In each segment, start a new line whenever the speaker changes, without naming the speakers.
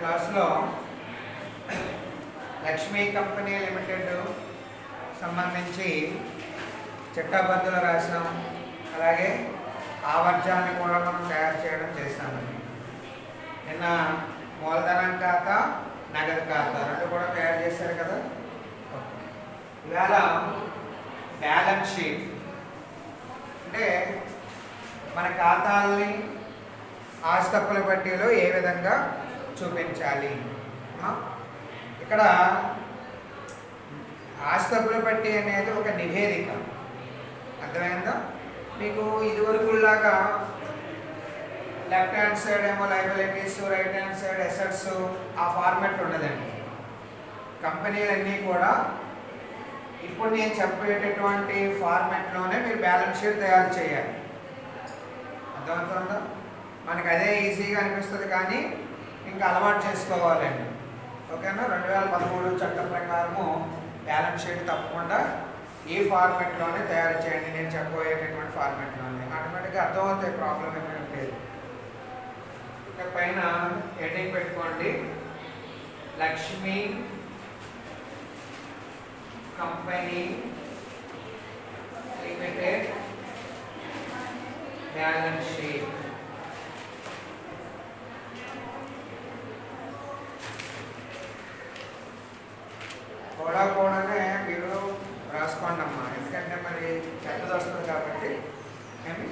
క్లాసులో Lakshmi company limited సంబంధించి చిట్టాబద్దులు రాసాం. అలాగే ఆవర్జాన్ని కూడా మనం తయారు చేయడం చేస్తాము. నిన్న మూలధనం ఖాతా, నగదు ఖాతా రెండు కూడా తయారు చేశారు కదా. ఇవాళ బ్యాలెన్స్ షీట్ అంటే మన ఖాతాలని ఆస్తప్పుల పట్టీలో ఏ విధంగా చూపించాలి. ఇక్కడ ఆస్తప్పుల పట్టీ అనేది ఒక నివేదిక, అర్థమైందా? మీకు ఇదివరకులాగా లెఫ్ట్ హ్యాండ్ సైడ్ ఏమో liabilities, right hand side assets, ఆ ఫార్మాట్ ఉండదండి. కంపెనీలన్నీ కూడా ఇప్పుడు నేను చెప్పేటటువంటి ఫార్మాట్లోనే మీరు బ్యాలెన్స్ షీట్ తయారు చేయాలి. అర్థమవుతుందా? మనకు అదే ఈజీగా అనిపిస్తుంది, కానీ ఇంకా అలవాటు చేసుకోవాలండి. ఓకేనా? 2013 చట్టం ప్రకారము బ్యాలెన్స్ షీట్ తప్పకుండా ఈ ఫార్మాట్లోనే తయారు చేయండి. నేను చెప్పబోయేటటువంటి ఫార్మాట్లోనే ఆటోమేటిక్గా అర్థమవుతాయి, ప్రాబ్లం ఏమీ లేదు. ఇక పైన హెడ్డింగ్ పెట్టుకోండి, Lakshmi company limited balance sheet. కూడానే మీరు రాసుకోండి అమ్మా, ఎందుకంటే మరి చెత్తది వస్తుంది కాబట్టి. ఏమి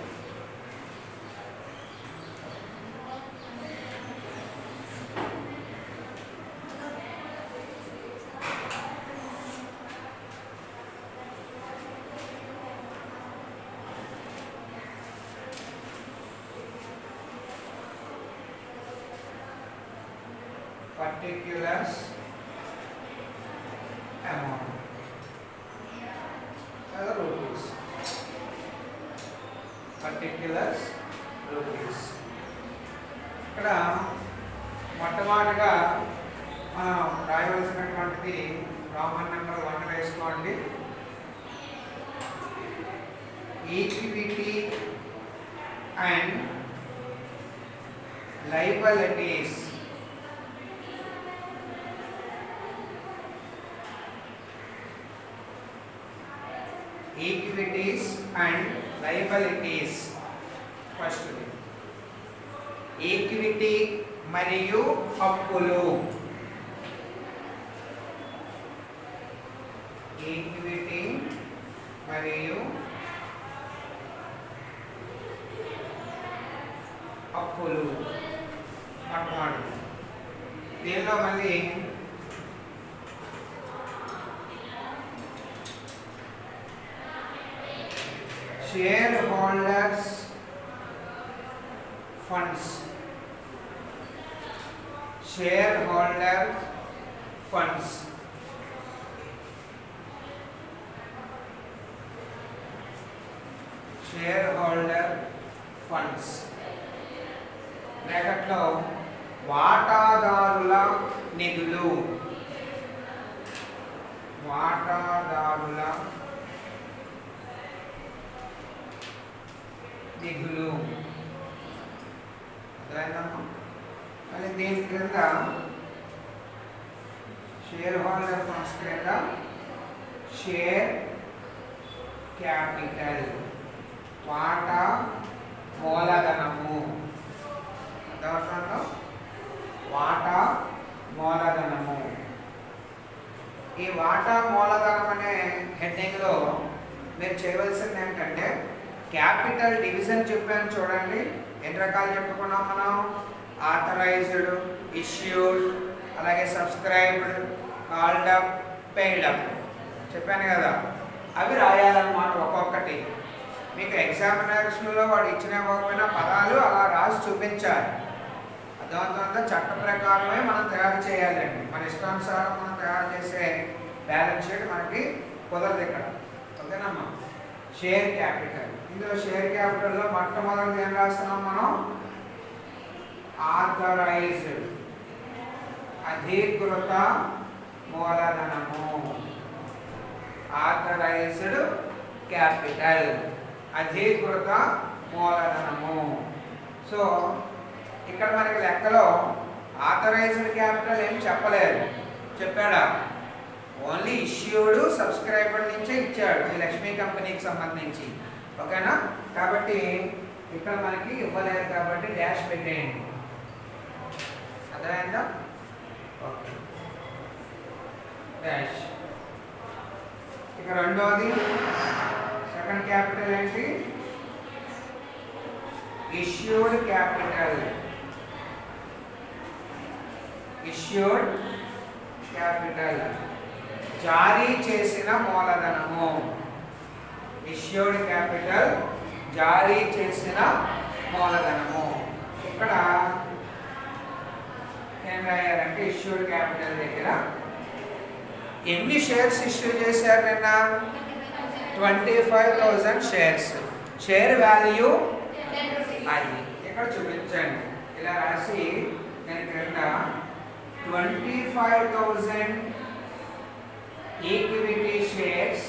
particulars amount rupees, particulars rupees. ఇక్కడ మొట్టమొదటిగా మనం రాయవలసినటువంటిది రామన్ నెంబర్ 1 వేసుకోండి. Equity and liabilities. Equities and liabilities. First equity మరియు అప్పులు. ఈక్విటీ మరియు అప్పులు మొట్టమొదటి. దీనిలో మళ్ళీ share holders funds. Share holder funds. Share holder funds బ్రాకెట్లో వాటాదారుల నిధులు. వాటాదారుల నిధులు. అర్థమైందమ్మా? మళ్ళీ దీని క్రింద షేర్ హోల్డర్ ఫండ్స్ క్రింద షేర్ క్యాపిటల్, వాటా మూలధనము. అర్థమవుతుందా? వాటా మూలధనము. ఈ వాటా మూలధనం అనే హెడ్డింగ్లో మీరు చేయవలసింది ఏంటంటే క్యాపిటల్ డివిజన్ చెప్పాను చూడండి. ఎన్ని రకాలు చెప్పుకున్నాం మనం? ఆథరైజ్డ్, ఇష్యూడ్, అలాగే subscribed, called up, paid up చెప్పాను కదా. అవి రాయాలన్నమాట ఒక్కొక్కటి. మీకు ఎగ్జామినేషన్లో వాడు ఇచ్చిన ఇవ్వకపోయినా పదాలు అలా రాసి చూపించాలి. అర్థమవుతుందా? చట్ట ప్రకారమే మనం తయారు చేయాలండి. మన ఇష్టానుసారం మనం తయారు చేసే బ్యాలెన్స్ షీట్ మనకి కుదరదు ఇక్కడ. ఓకేనమ్మా? Share capital. ఇందులో షేర్ క్యాపిటల్లో మొట్టమొదటి ఏం రాస్తున్నాం మనం? ఆథరైజ్డ్, అధీకృత మూలధనము. ఆథరైజ్డ్ క్యాపిటల్, అధీకృత మూలధనము. సో ఇక్కడ మనకి లెక్కలో ఆథరైజ్డ్ క్యాపిటల్ ఏం చెప్పలేదు, చెప్పాడా? ఓన్లీ ఇష్యూడ్ సబ్స్క్రైబర్ నుంచే ఇచ్చాడు ఈ లక్ష్మీ కంపెనీకి సంబంధించి. ఓకేనా? కాబట్టి ఇక్కడ మనకి ఇవ్వలేదు కాబట్టి డాష్ పెట్టేయండి. అర్థమైందా? Okay, dash. ఇక రెండోది సెకండ్ క్యాపిటల్ ఏంటి? Issued capital. ఇష్యూడ్ క్యాపిటల్ జారీ చేసిన మూలధనము. ఇష్యూడ్ క్యాపిటల్ జారీ చేసిన మూలధనము. ఇక్కడ ఏం రాయాలంటే ఇష్యూడ్ క్యాపిటల్ దగ్గర ఎన్ని షేర్స్ ఇష్యూ చేశారు నిన్న? 25,000 షేర్స్. షేర్ వాల్యూ అది ఇక్కడ చూపించండి. ఇలా రాసి నేను క్రింద 25,000 equity shares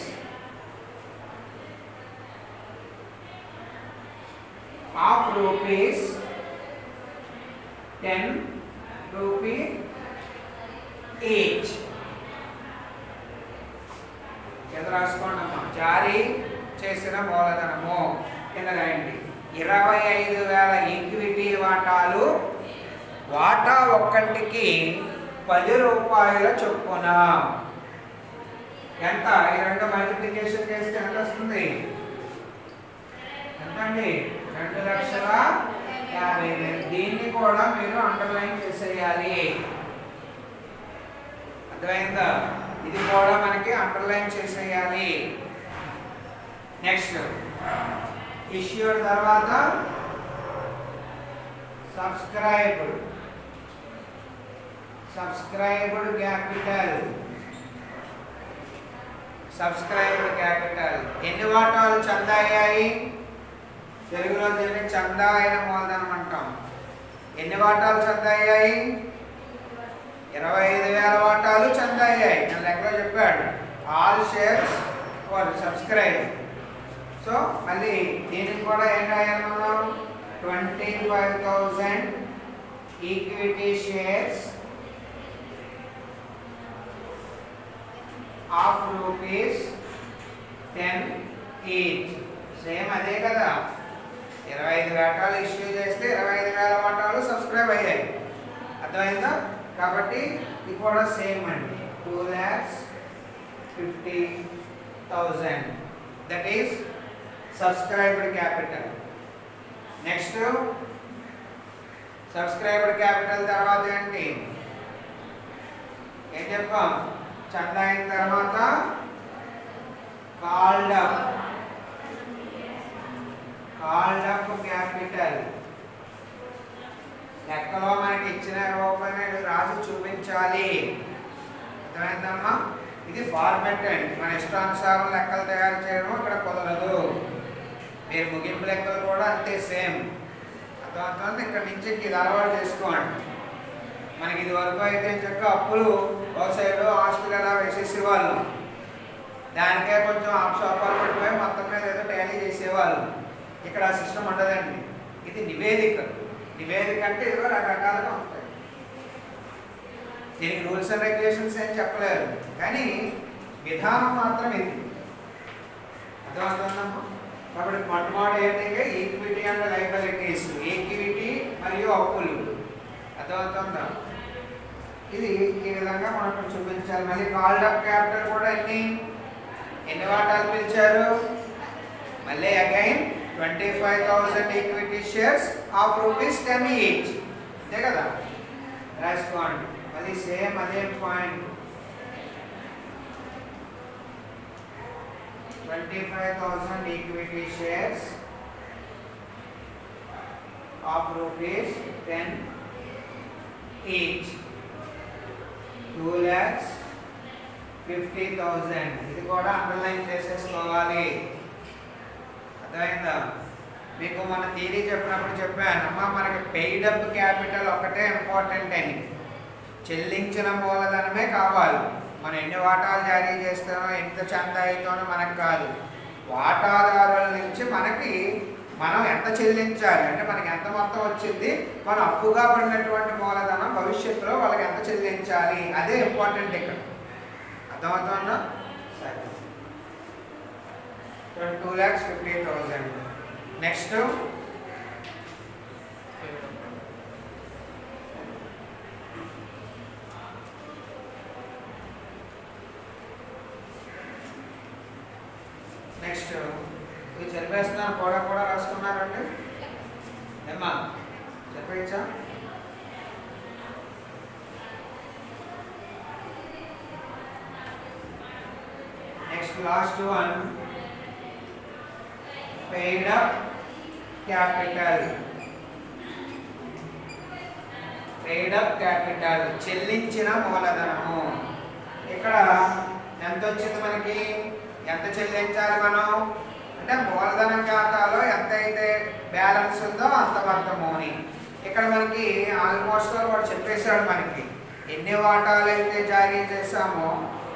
of rupees 10 rupee each. ఎంత రాసుకోండి అమ్మా? జారీ చేసిన మూలధనము కింద రాయండి. 25,000 ఈక్విటీ వాటాలు, వాటా ఒక్కటికి 10 రూపాయల చొప్పున. ఎంత? ఈ రెండు మల్టిప్లికేషన్ చేస్తే ఎంత వస్తుంది? ఎంతండి? 2,50,000. దీన్ని కూడా మీరు అండర్లైన్ చేసేయాలి. అర్థమైందా? ఇది కూడా మనకి అండర్లైన్ చేసేయాలి. నెక్స్ట్ ఇష్యూడ్ తర్వాత subscribed. Subscribed capital. Subscribed capital ఎన్ని వాటాలు చందా అయ్యాయి? తెలుగులో దీన్ని చందా అయిన మూలధనం అంటాం. ఎన్ని వాటాలు చందా అయ్యాయి? 25,000 వాటాలు చందా అయ్యాయి. నేను లెక్కలో చెప్పాడు. All shares for subscribe. So మళ్ళీ దీనికి కూడా ఏం రాయాలి మనం? 25,000 equity shares of rupees 10 each. Same అదే కదా, 25 వాటాలు ఇష్యూ చేస్తే 25,000 వాటాలు సబ్స్క్రైబ్ అయ్యాయి. అర్థమైందా? కాబట్టి ఇది కూడా సేమ్ అండి. 2,50,000 that is subscribed capital. Next subscribed capital తర్వాత ఏంటి? ఏం చెప్పాం? చందా అయిన తర్వాత called up. Called up capital. లెక్కలో మనకి ఇచ్చిన రూపాయలు రాసి చూపించాలి. అర్థమైందమ్మా? ఇది ఫార్మెట్ అండి. మన ఇష్టానుసారం లెక్కలు తయారు చేయడం ఇక్కడ కుదరదు. మీరు ముగింపు లెక్కలు కూడా అంతే సేమ్. అర్థమవుతుంది? ఇక్కడ నుంచి ఇది అలవాటు చేసుకోండి. మనకి ఇది వరకు అయితే చక్క అప్పులు ఒక సైడ్ ఆస్తులు ఎలా వేసేసేవాళ్ళు, దానికే కొంచెం ఆప్షాపాలు పెట్టిపోయి మొత్తం మీద ఏదో టాలీ చేసేవాళ్ళు. ఇక్కడ ఆ సిస్టమ్ ఉండదండి. ఇది నివేదిక. నివేదిక అంటే ఏదో రకరకాలుగా ఉంటాయి. దీనికి రూల్స్ అండ్ రెగ్యులేషన్స్ ఏం చెప్పలేరు, కానీ విధానం మాత్రం ఇది. అర్థమవుతుందమ్మా? కాబట్టి మొట్టమొదటి ఏంటంటే ఈక్విటీ అండ్ లైబిలిటీస్. ఈక్విటీ మరియు అప్పులు. అర్థమవుతుందా? ఇది ఈ విధంగా మనకు చూపించాలి. మళ్ళీ కాల్డ్ అప్ క్యాపిటల్ కూడా ఎన్ని వాటాలు పిలిచారు? మళ్ళీ again 25,000 equity shares of rupees 10 each. అంతే కదా? రాసుకోండి. మళ్ళీ సేమ్ అదే point. 25,000 equity shares of rupees 10 each. 2,50,000. ఇది కూడా అండర్లైన్ చేసేసుకోవాలి. అర్థమైందా? మీకు మన థియరీ చెప్పినప్పుడు చెప్పాను అమ్మా, మనకి పెయిడ్ అప్ క్యాపిటల్ ఒకటే ఇంపార్టెంట్ అని. చెల్లించిన మూలధనమే కావాలి. మనం ఎన్ని వాటాలు జారీ చేస్తానో ఎంత చందా అవుతానో మనకు కాదు. వాటాదారుల నుంచి మనకి మనం ఎంత చెల్లించాలి అంటే మనకి ఎంత మొత్తం వచ్చింది, మన అప్పుగా పడినటువంటి మూలధనం భవిష్యత్తులో వాళ్ళకి ఎంత చెల్లించాలి, అదే ఇంపార్టెంట్ ఇక్కడ. అర్థమవుతుందా? సరే, 2,50,000. నెక్స్ట్ ఇది చదివేస్తున్నాను, కూడా రాసుకున్నారండి ఏమ్మా? చెప్పేయచ్చా? Next last one, paid up capital. Paid up capital చెల్లించిన మూలధనము. ఇక్కడ ఎంత వచ్చింది మనకి, ఎంత చెల్లించాలి మనం అంటే మూలధనం ఖాతాలో ఎంతైతే బ్యాలెన్స్ ఉందో అంత మొత్తముని. ఇక్కడ మనకి ఆల్మోస్ట్ వాడు చెప్పేశాడు మనకి ఎన్ని వాటాలు అయితే జారీ చేశామో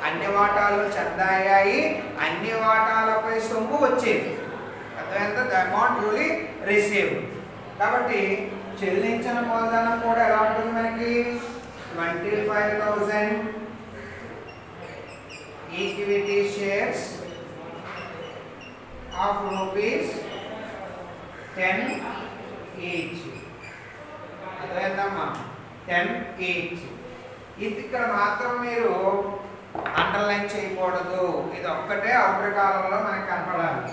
అన్ని వాటాలు చెందాయి, అన్ని వాటాలపై సొమ్ము వచ్చేది. అర్థమైందా? The amount duly receive. కాబట్టి చెల్లించిన మూలధనం కూడా ఎలా ఉంటుంది మనకి, 25,000 ఈక్విటీ షేర్స్ of ₹10 each. అదేంటమ్మా 10 each. ఇది ఇక్కడ మాత్రం మీరు అండర్లైన్ చేయకూడదు, ఇది ఒక్కటే అవుటర్ కాలంలో మనకి కనపడాలి.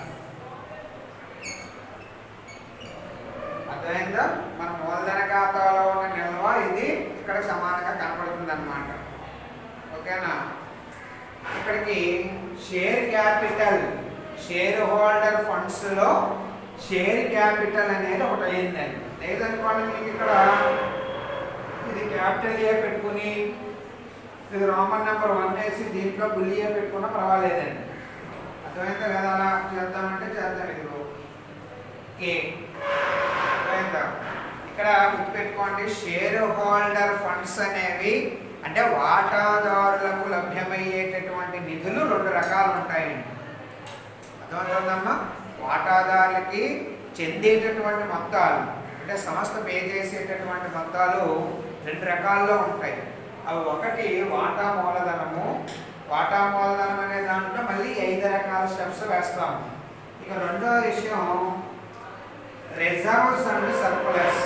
అర్థమైందా? మన మూలధన ఖాతాలో ఉన్న నిల్వ ఇది ఇక్కడ సమానంగా కనపడుతుంది అన్నమాట. ఓకేనా? ఇక్కడికి షేర్ క్యాపిటల్, షేర్ హోల్డర్ ఫండ్స్లో షేర్ క్యాపిటల్ అనేది ఒకటి అయిందండి. లేదనుకోండి మీకు ఇక్కడ ఇది క్యాపిటల్ ఏ పెట్టుకుని ఇది రోమన్ నెంబర్ 1 వేసి దీంట్లో బుల్ ఏ పెట్టుకున్నా పర్వాలేదండి. అర్థమైందా కదా? అలా చేద్దామంటే చేద్దాం. ఇది ఏ అర్థమైందా? ఇక్కడ గుర్తుపెట్టుకోండి, షేర్ హోల్డర్ ఫండ్స్ అనేవి అంటే వాటాదారులకు లభ్యమయ్యేటటువంటి నిధులు 2 రకాలు ఉంటాయండి. అర్థమవుతుందమ్మా? వాటాదారులకి చెందేటటువంటి మొత్తాలు అంటే సంస్థ పే చేసేటటువంటి మొత్తాలు 2 రకాల్లో ఉంటాయి. అవి ఒకటి వాటా మూలధనము. వాటా మూలధనం అనే దాంట్లో మళ్ళీ 5 రకాల స్టెప్స్ వేస్తాము. ఇక రెండో విషయం reserves and surplus.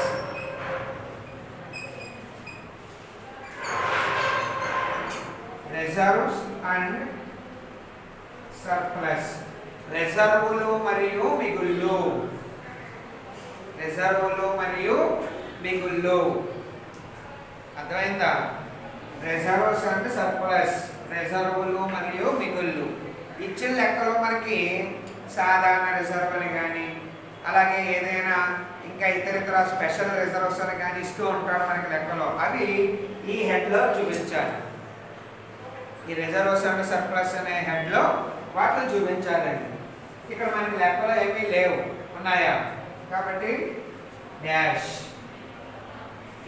Reserves and surplus. రిజర్వులు మరియు మిగుళ్ళు. రిజర్వులు మరియు మిగుళ్ళు. అర్థమైందా? రిజర్వ్స్ అండ్ సర్ప్లస్, రిజర్వులు మరియు మిగుళ్ళు. ఇచ్చిన లెక్కలో మనకి సాధారణ రిజర్వ్ అని కానీ అలాగే ఏదైనా ఇంకా ఇతర స్పెషల్ రిజర్వ్స్ అని కానీ ఇస్తూ ఉంటాడు మనకి లెక్కలో. అవి ఈ హెడ్లో చూపించాలి. ఈ రిజర్వ్స్ అండ్ సర్ప్లస్ అనే హెడ్లో వాటిని చూపించాలండి. ఇక్కడ మనకి లెక్కలో ఏమీ లేవు, ఉన్నాయా? కాబట్టి డాష్.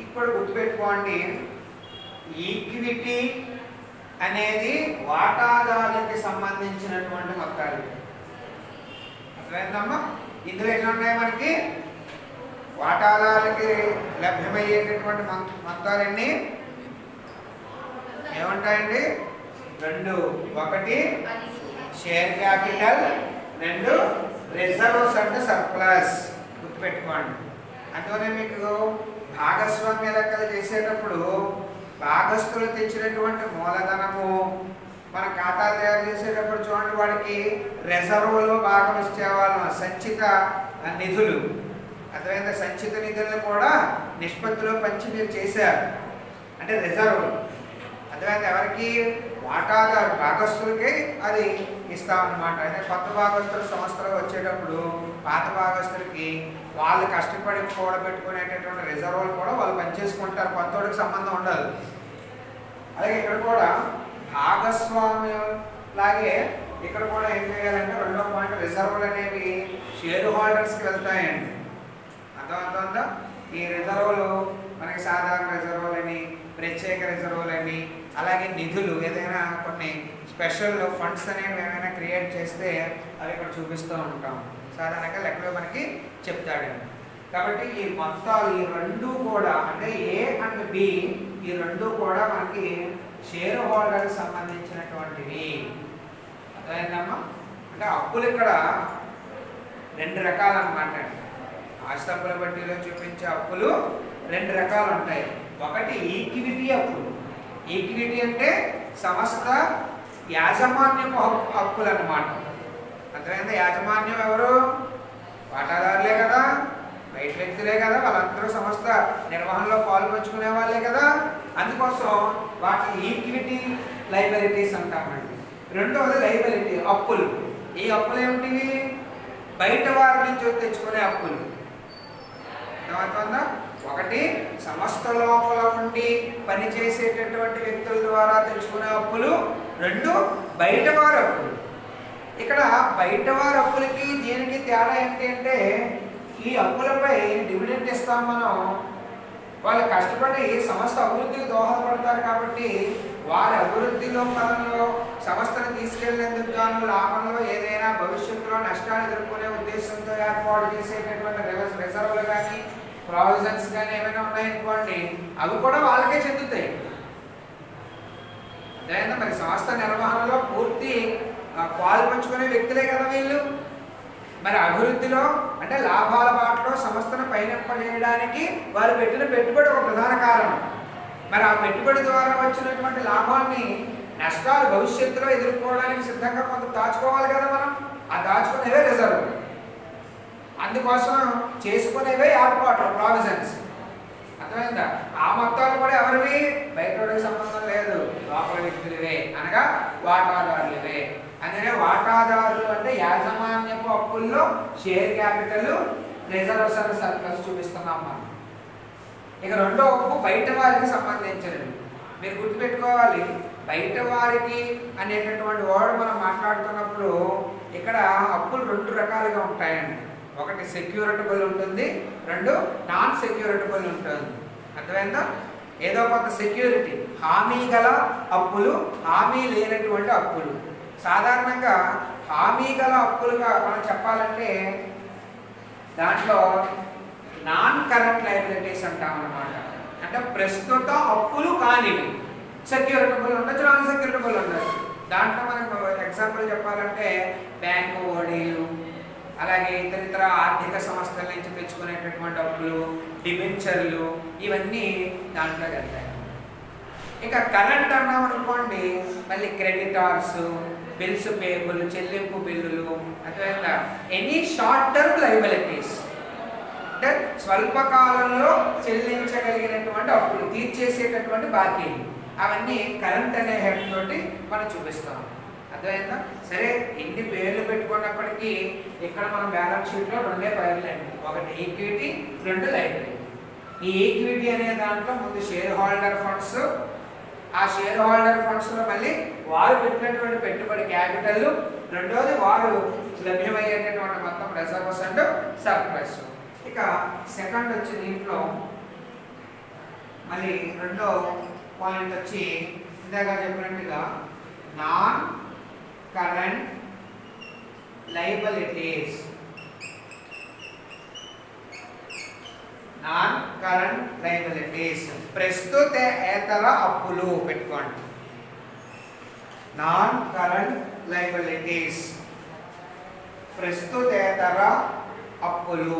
ఇప్పుడు గుర్తుపెట్టుకోండి, ఈక్విటీ అనేది వాటాదారులకి సంబంధించినటువంటి మొత్తాలు. అర్థమైందమ్మా? ఇందులో ఎన్ని ఉన్నాయి మనకి? వాటాదారులకి లభ్యమయ్యేటటువంటి మొత్తాలన్నీ ఏముంటాయండి? 2. ఒకటి share capital, 2 reserves and surplus. గుర్తుపెట్టుకోండి. అందువల్ల మీకు భాగస్వామ్య లెక్కలు చేసేటప్పుడు భాగస్తులు తెచ్చినటువంటి మూలధనము మన ఖాతాలు తయారు చేసేటప్పుడు చూడండి, వాడికి రిజర్వులో భాగం ఇచ్చేవాళ్ళం, సంచిత నిధులు. అర్థమైందా? సంచిత నిధులను కూడా నిష్పత్తిలో పంచి మీరు చేశారు అంటే రిజర్వ్. అర్థమైంది? ఎవరికి? వాటాదారు భాగస్తులకి అది ఇస్తామన్నమాట. అయితే కొత్త భాగస్తులు సంస్థలు వచ్చేటప్పుడు పాత భాగస్తులకి వాళ్ళు కష్టపడి కూడబెట్టుకునేటటువంటి రిజర్వులు కూడా వాళ్ళు పనిచేసుకుంటారు, కొత్తోడికి సంబంధం ఉండదు. అలాగే ఇక్కడ కూడా భాగస్వామ్యం లాగే ఇక్కడ కూడా ఏం చేయాలంటే 2వ పాయింట్ రిజర్వులు అనేవి షేర్ హోల్డర్స్కి వెళ్తాయండి. అర్థమవుతుందా? ఈ రిజర్వులు మనకి సాధారణ రిజర్వులని, ప్రత్యేక రిజర్వులని, అలాగే నిధులు ఏదైనా కొన్ని స్పెషల్ ఫండ్స్ అనేవి ఏమైనా క్రియేట్ చేస్తే అవి ఇక్కడ చూపిస్తూ ఉంటాం. సాధారణంగా లెక్కలో మనకి చెప్తాడండి. కాబట్టి ఈ మొత్తాలు ఈ రెండు కూడా అంటే ఏ అండ్ బి ఈ రెండు కూడా మనకి షేర్ హోల్డర్కి సంబంధించినటువంటివి. అర్థమైందమ్మా? అంటే అప్పులు ఇక్కడ రెండు రకాలు అన్నమాట. ఆస్తి అప్పుల బట్టీలో చూపించే అప్పులు రెండు రకాలు ఉంటాయి. ఒకటి ఈక్విటీ అప్పులు. ఈక్విటీ అంటే సంస్థ యాజమాన్యపు అప్పులు అన్నమాట. అర్థమైందా? యాజమాన్యం ఎవరు? వాటాదారులే కదా, బయట వ్యక్తులే కదా, వాళ్ళందరూ సంస్థ నిర్వహణలో పాల్పంచుకునే వాళ్ళే కదా. అందుకోసం వాటి ఈక్విటీ లైబిలిటీస్ అంటామండి. రెండవది లైబిలిటీ అప్పులు. ఈ అప్పులు ఏమిటివి? బయట వారి నుంచి తెచ్చుకునే అప్పులు. అర్థమవుతుందా? ఒకటి సంస్థ లోపల ఉండి పనిచేసేటటువంటి వ్యక్తుల ద్వారా తెచ్చుకునే అప్పులు, రెండు బయట వారి అప్పులు. ఇక్కడ బయట వారి అప్పులకి దీనికి తేడా ఏంటి అంటే ఈ అప్పులపై డివిడెంట్ ఇస్తాం మనం. వాళ్ళు కష్టపడి సంస్థ అభివృద్ధికి దోహదపడతారు కాబట్టి వారి అభివృద్ధిలో పదంలో సంస్థను తీసుకెళ్లేందుకు గాను లాభంలో ఏదైనా భవిష్యత్తులో నష్టాలు ఎదుర్కొనే ఉద్దేశంతో ఏర్పాటు చేసేటటువంటి రిజర్వులు కానీ ప్రావిజన్స్ కానీ ఏమైనా ఉన్నాయనుకోండి, అవి కూడా వాళ్ళకే చెందుతాయి. అదేనా? మరి సంస్థ నిర్వహణలో పూర్తి పాల్పంచుకునే వ్యక్తులే కదా వీళ్ళు. మరి అభివృద్ధిలో అంటే లాభాల బాటలో సంస్థను పయనింపజేయడానికి వారు పెట్టిన పెట్టుబడి ఒక ప్రధాన కారణం. మరి ఆ పెట్టుబడి ద్వారా వచ్చినటువంటి లాభాన్ని నష్టాలు భవిష్యత్తులో ఎదుర్కోవడానికి సిద్ధంగా కొంత దాచుకోవాలి కదా మనం. ఆ దాచుకునేవే రిజర్వ్. అందుకోసం చేసుకునేవే ఏర్పాట్లు, ప్రావిజన్స్. అర్థమైందా? ఆ మొత్తాలు కూడా ఎవరివి? బయటకి సంబంధం లేదు, లోపల వ్యక్తులవే, అనగా వాటాదారులవే. అందుకనే వాటాదారులు అంటే యాజమాన్యపు అప్పుల్లో share capital, reserves and surplus చూపిస్తున్నాం మనం. ఇక రెండో అప్పు బయట వారికి సంబంధించినది. మీరు గుర్తుపెట్టుకోవాలి, బయట వారికి అనేటటువంటి వర్డ్ మనం మాట్లాడుతున్నప్పుడు ఇక్కడ అప్పులు రెండు రకాలుగా ఉంటాయండి. ఒకటి సెక్యూరిటబుల్ ఉంటుంది, రెండు నాన్ సెక్యూరిటబుల్ ఉంటుంది. అర్థమైందా? ఏదో కొంత సెక్యూరిటీ, హామీ గల అప్పులు, హామీ లేనటువంటి అప్పులు. సాధారణంగా హామీ గల అప్పులుగా మనం చెప్పాలంటే దాంట్లో నాన్ కరెంట్ లయబిలిటీస్ అంటాం అన్నమాట. అంటే ప్రస్తుత అప్పులు కానివి. సెక్యూరిటబుల్ ఉండొచ్చు, నాన్ సెక్యూరిటబుల్ ఉండొచ్చు. దాంట్లో మనకు ఎగ్జాంపుల్ చెప్పాలంటే బ్యాంకు వడ్డీలు, అలాగే ఇతర ఆర్థిక సంస్థల నుంచి తెచ్చుకునేటటువంటి అప్పులు, డిబెంచర్లు, ఇవన్నీ దాంట్లో వెళ్తాయి. ఇంకా కరెంట్ అన్నాం అనుకోండి, మళ్ళీ క్రెడిటార్స్, బిల్స్ పేబుల్, చెల్లింపు బిల్లులు. అదేవిధంగా ఎనీ షార్ట్ టర్మ్ లయబిలిటీస్ అంటే స్వల్పకాలంలో చెల్లించగలిగినటువంటి అప్పులు, తీర్చేసేటటువంటి బాకీలు, అవన్నీ కరెంట్ అనే హెడ్ తోటి మనం చూపిస్తాం. అర్థమైందా? సరే, ఎన్ని పేర్లు పెట్టుకున్నప్పటికీ ఇక్కడ మనం బ్యాలెన్స్ షీట్లో రెండే పేర్లు అండి. ఒకటి ఈక్విటీ, రెండు లయబిలిటీ. ఈ ఈక్విటీ అనే దాంట్లో ముందు షేర్ హోల్డర్ ఫండ్స్, ఆ షేర్ హోల్డర్ ఫండ్స్లో మళ్ళీ వారు పెట్టినటువంటి పెట్టుబడి క్యాపిటల్, రెండోది వారు లభ్యమయ్యేటటువంటి మొత్తం రిజర్వ్స్ అండ్ సర్ప్లస్. ఇక సెకండ్ వచ్చి దీంట్లో మళ్ళీ రెండో పాయింట్ వచ్చి ఇందాక చెప్పినట్టుగా non current liabilities. Non current liabilities ప్రస్తుతేతర అప్పులు పెట్టుకోండి. నాన్ కరెంట్ లయబిలిటీస్ ప్రస్తుతేతర అప్పులు.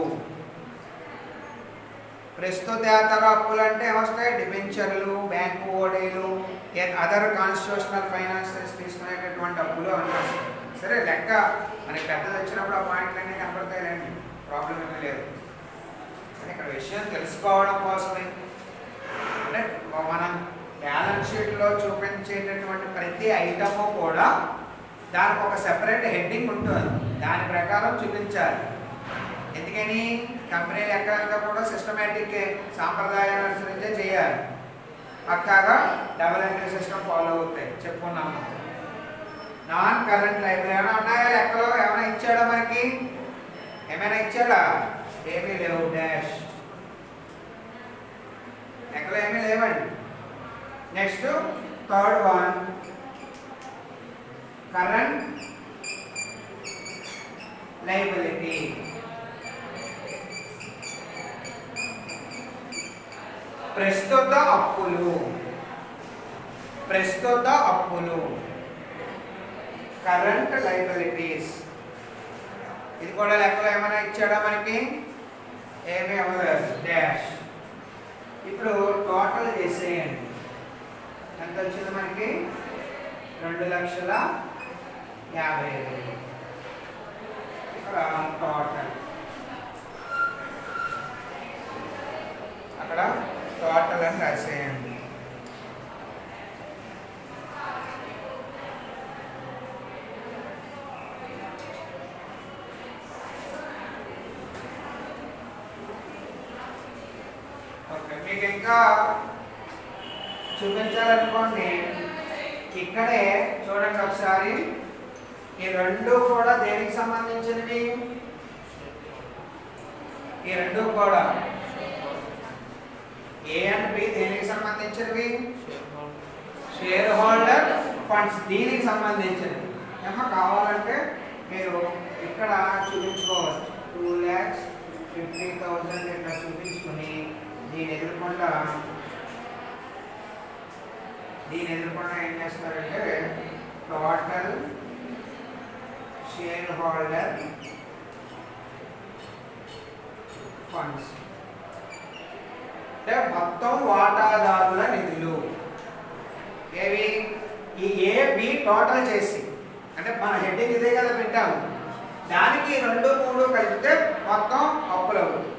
ప్రస్తుతేతర అప్పులు అంటే ఏమొస్తాయి? డిబెంచర్లు, బ్యాంకు వడ్డీలు, అదర్ కాన్స్టిట్యూషనల్ ఫైనాన్సెస్ తీసుకునేటటువంటి అప్పులు అన్నీ వస్తాయి. సరే, లెక్క మనకి పెద్దలు వచ్చినప్పుడు ఆ పాయింట్లన్నీ కనపడతాయిలేండి, ప్రాబ్లం ఏమీ లేదు. కానీ ఇక్కడ విషయం తెలుసుకోవడం కోసమే అంటే మనం బ్యాలెన్స్ షీట్లో చూపించేటటువంటి ప్రతి ఐటము కూడా దానికి ఒక సెపరేట్ హెడ్డింగ్ ఉంటుంది, దాని ప్రకారం చూపించాలి. ఎందుకని? కంపెనీలు ఎక్కడంతా కూడా సిస్టమేటిక్ సాంప్రదాయాన్ని అనుసరించే చేయాలి. పక్కాగా డబుల్ ఎంట్రీ సిస్టమ్ ఫాలో అవుతాయి, చెప్పుకున్నాము. నాన్ కరెంట్ లయబిలిటీ ఏమైనా ఉన్నాయా లెక్కలో? ఏమైనా ఇచ్చాడా మనకి? ఏమైనా ఇచ్చాడా? ఏమీ లేవు. డాష్ లెక్కలో ఏమీ లేవండి. Next third one, current liability. ప్రస్తుత అప్పులు, ప్రస్తుత అప్పులు కరెంట్ లయబిలిటీస్. ఇది కూడా లెక్కలో ఏమైనా ఇచ్చాడా మనకి? ఏమీ అవ్వలేదు, డాష్. ఇప్పుడు టోటల్ చేసేయండి. ఎంత వచ్చింది మనకి? 2,50,000. ఇక్కడ టోటల్, అక్కడ టోటల్ అని రాసేయండి. ఓకే, మీకు ఇంకా చూపించాలనుకోండి, ఇక్కడే చూడండి ఒకసారి. ఈ రెండు కూడా దేనికి సంబంధించినవి? ఈ రెండు కూడా ఏ అండ్ బి దేనికి సంబంధించినవి? షేర్ హోల్డర్ ఫండ్స్ దీనికి సంబంధించినవి. ఏమో కావాలంటే మీరు ఇక్కడ చూపించుకోవచ్చు. 2,50,000 ఇట్లా చూపించుకుని దీని ఎదుర్కొండా ఏం చేస్తారంటే టోటల్ షేర్ హోల్డర్ ఫండ్స్ అంటే మొత్తం వాటాదారుల నిధులు ఏవి? ఈ ఏ బి టోటల్ చేసి, అంటే మన హెడ్డింగ్ ఇదే కదా పెట్టాము, దానికి 2, 3 కలిపితే మొత్తం అప్పులు అవుతుంది.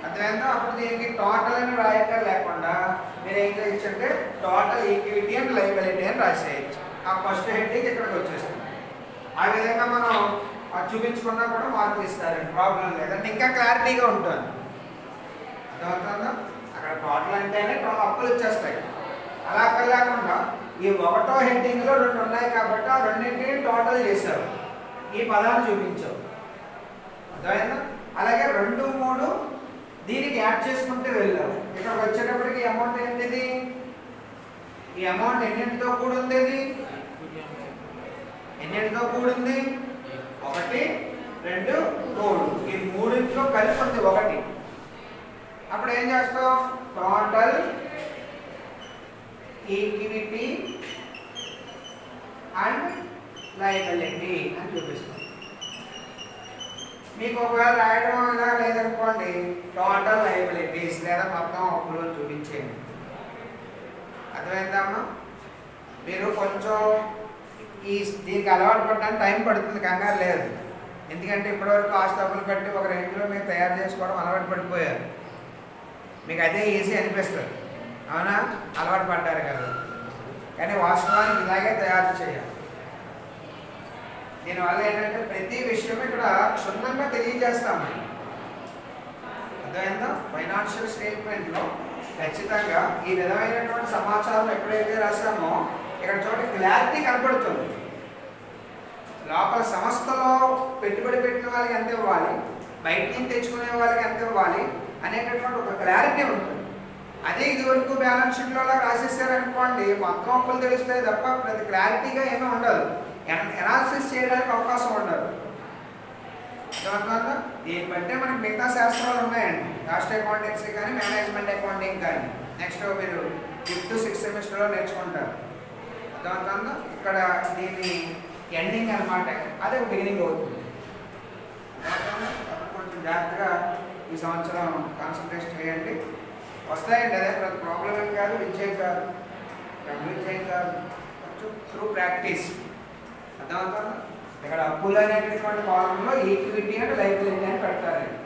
అర్థమైందా? అప్పుడు దీనికి టోటల్ అని రాయటం లేకుండా మీరు ఏం చేయొచ్చంటే టోటల్ ఈక్విటీ అండ్ లయబిలిటీ అని రాసేయచ్చు. ఆ ఫస్ట్ హెడ్డింగ్ ఇక్కడికి వచ్చేస్తుంది. ఆ విధంగా మనం చూపించుకున్నా కూడా మార్కులు ఇస్తారండి, ప్రాబ్లం లేదంటే ఇంకా క్లారిటీగా ఉంటుంది. అర్థమవుతుందా? అక్కడ టోటల్ అంటేనే అప్పులు వచ్చేస్తాయి. అలా లేకుండా ఈ ఒకటో హెడ్డింగ్లో 2 ఉన్నాయి కాబట్టి ఆ రెండింటిని టోటల్ చేశారు, ఈ పదాన్ని చూపించావు. అర్థమైందా? అలాగే 2, 3 దీనికి యాడ్ చేసుకుంటూ వెళ్ళావు. ఇక్కడికి వచ్చేటప్పటికి అమౌంట్ ఏంటిది? ఈ అమౌంట్ ఎన్నింటితో కూడింది? ఎన్నింటితో కూడింది? 1, 2, 3. ఈ మూడింటిలో కలిసి ఉంది 1. అప్పుడు ఏం చేస్తావు? టోటల్ ఈక్విటీ అండ్ లయబిలిటీ అని చూపిస్తాం. మీకు ఒకవేళ రాయడం ఇలా లేదనుకోండి, టోటల్ లయబిలిటీస్ లేదా మొత్తం అప్పులు చూపించేయండి. అర్థమైందమ్మా? మీరు కొంచెం దీనికి అలవాటు పడడానికి టైం పడుతుంది, కంగారు లేదు. ఎందుకంటే ఇప్పటివరకు ఆస్తి అప్పులు కట్టి ఒక రేంజ్లో మీరు తయారు చేసుకోవడం అలవాటు పడిపోయారు. మీకు అదే ఈజీ అనిపిస్తుంది, అవునా? అలవాటు పడ్డారు కదా. కానీ వాస్తవానికి ఇలాగే తయారు చేయాలి. దీనివల్ల ఏంటంటే ప్రతి విషయం ఇక్కడ క్షుణ్ణంగా తెలియజేస్తాము. అర్థమైందా? ఫైనాన్షియల్ స్టేట్మెంట్లో ఖచ్చితంగా ఈ విధమైనటువంటి సమాచారం ఎప్పుడైతే రాసామో ఇక్కడ చోట క్లారిటీ కనపడుతుంది. లోపల సంస్థలో పెట్టుబడి పెట్టిన వాళ్ళకి ఎంత ఇవ్వాలి, బయట నుంచి తెచ్చుకునే వాళ్ళకి ఎంత ఇవ్వాలి అనేటటువంటి ఒక క్లారిటీ ఉంటుంది. అదే ఇదివరకు బ్యాలెన్స్ షీట్లో రాసేసారనుకోండి, మొత్తం అప్పులు తెలుస్తాయి తప్ప ప్రతి క్లారిటీగా ఏమీ ఉండదు, ఎనాలిసిస్ చేయడానికి అవకాశం ఉండదు. దీన్ని బట్టే మనకి మిగతా శాస్త్రాలు ఉన్నాయండి, కాస్ట్ అకౌంటెన్సీ కానీ మేనేజ్మెంట్ అకౌంటింగ్ కానీ. నెక్స్ట్ మీరు 5th, 6th సెమిస్టర్లో నేర్చుకుంటారు. అర్థమవుతుందా? ఇక్కడ దీన్ని ఎండింగ్ అనమాట, అదే బిగినింగ్ అవుతుంది. కొంచెం జాగ్రత్తగా ఈ సంవత్సరం కాన్సన్ట్రేషన్ చేయండి. వస్తాయండి, అదే ప్రతి ప్రాబ్లం ఏం కాదు, విజయం కాదు, కొంచెం త్రూ ప్రాక్టీస్. అర్థమవుతుందా? ఇక్కడ అప్పులు అనేటటువంటి కాలంలో ఈక్విటీ అండ్ లయబిలిటీ అని పెడతారండి.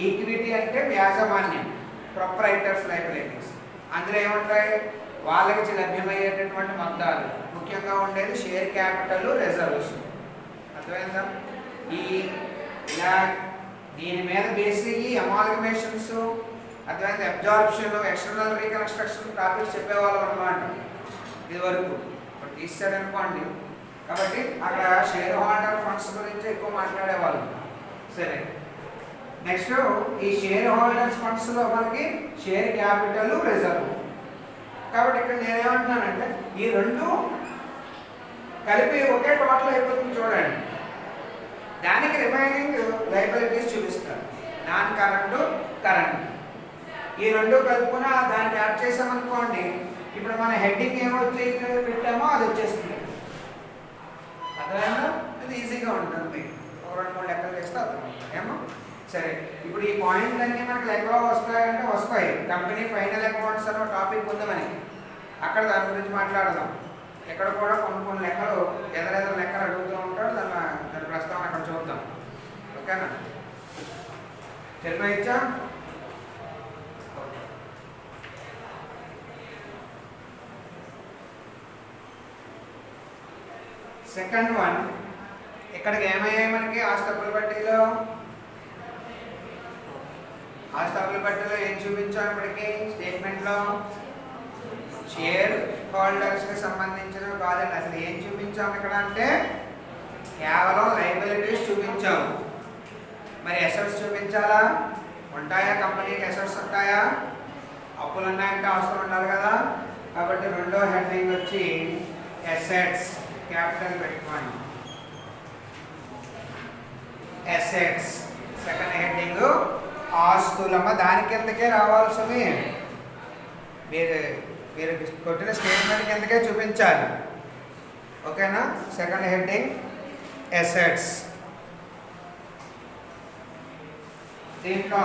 ఈక్విటీ అంటే యాజమాన్యం, ప్రొప్రైటర్స్ లయబిలిటీస్. అందులో ఏముంటాయి? వాళ్ళకి లభ్యమయ్యేటటువంటి మొత్తాలు, ముఖ్యంగా ఉండేది షేర్ క్యాపిటల్, రిజర్వ్స్. అర్థమైందా? ఇలా దీని మీద బేసి అమాల్గమేషన్స్, అర్థమైంది, అబ్జార్ప్షన్, ఎక్స్టర్నల్ రీకన్స్ట్రక్షన్ టాపిక్స్ చెప్పేవాళ్ళం అన్నమాట ఇదివరకు. ఇప్పుడు తీసాడనుకోండి, కాబట్టి అక్కడ షేర్ హోల్డర్ ఫండ్స్ గురించి ఎక్కువ మాట్లాడేవాళ్ళం. సరే, నెక్స్ట్ ఈ షేర్ హోల్డర్స్ ఫండ్స్లో మనకి షేర్ క్యాపిటల్, రిజర్వ్. కాబట్టి ఇక్కడ నేనేమంటున్నానంటే ఈ రెండు కలిపి ఒకే టోటల్ అయిపోతుంది. చూడండి, దానికి రిమైనింగ్ లైబిలిటీస్ చూపిస్తారు. నాన్ కరెంటు, కరెంట్, ఈ రెండు కలుపుకుని దానికి యాడ్ చేసామనుకోండి, ఇప్పుడు మన హెడ్డింగ్ ఏమొచ్చి పెట్టామో అది వచ్చేస్తుంది. అర్థమైందా? ఇది ఈజీగా ఉంటుంది మీకు. ఒక 2-3 లెక్కలు చేస్తే అర్థమవుతుంది ఏమో. సరే, ఇప్పుడు ఈ పాయింట్లు అన్నీ మనకి లెక్కలో వస్తాయంటే వస్తాయి. కంపెనీ ఫైనల్ అకౌంట్స్ అనే టాపిక్ ఉంది మనకి, అక్కడ దాని గురించి మాట్లాడదాం. ఇక్కడ కూడా కొన్ని లెక్కలు ఎదురెదురు లెక్కలు అడుగుతూ ఉంటాడు, దాని ప్రస్తావన అక్కడ చూద్దాం. ఓకేనా? చెప్పచ్చా? సెకండ్ వన్, ఇక్కడికి ఏమయ్యాయి మనకి ఆస్తుల పట్టీలో? ఆస్తుల పట్టీలో ఏం చూపించాం ఇప్పటికి స్టేట్మెంట్లో? షేర్ హోల్డర్స్కి సంబంధించినవి కాదండి. అసలు ఏం చూపించాం ఇక్కడ అంటే కేవలం లైబిలిటీస్ చూపించాము. మరి అసెట్స్ చూపించాలా? ఉంటాయా? కంపెనీకి అసెట్స్ ఉంటాయా? అప్పులు ఉన్నాయంటే ఆస్తులు ఉండాలి కదా. కాబట్టి రెండో హెడ్డింగ్ వచ్చి అసెట్స్, క్యాపిటల్ పెట్టుకోండి, అసెట్స్. సెకండ్ హెడ్డింగ్ ఆస్తులమ్మ, దాని కిందకే రావాల్సింది. మీరు కొట్టిన స్టేట్మెంట్ కిందకే చూపించాలి. ఓకేనా? Second heading assets. దీంట్లో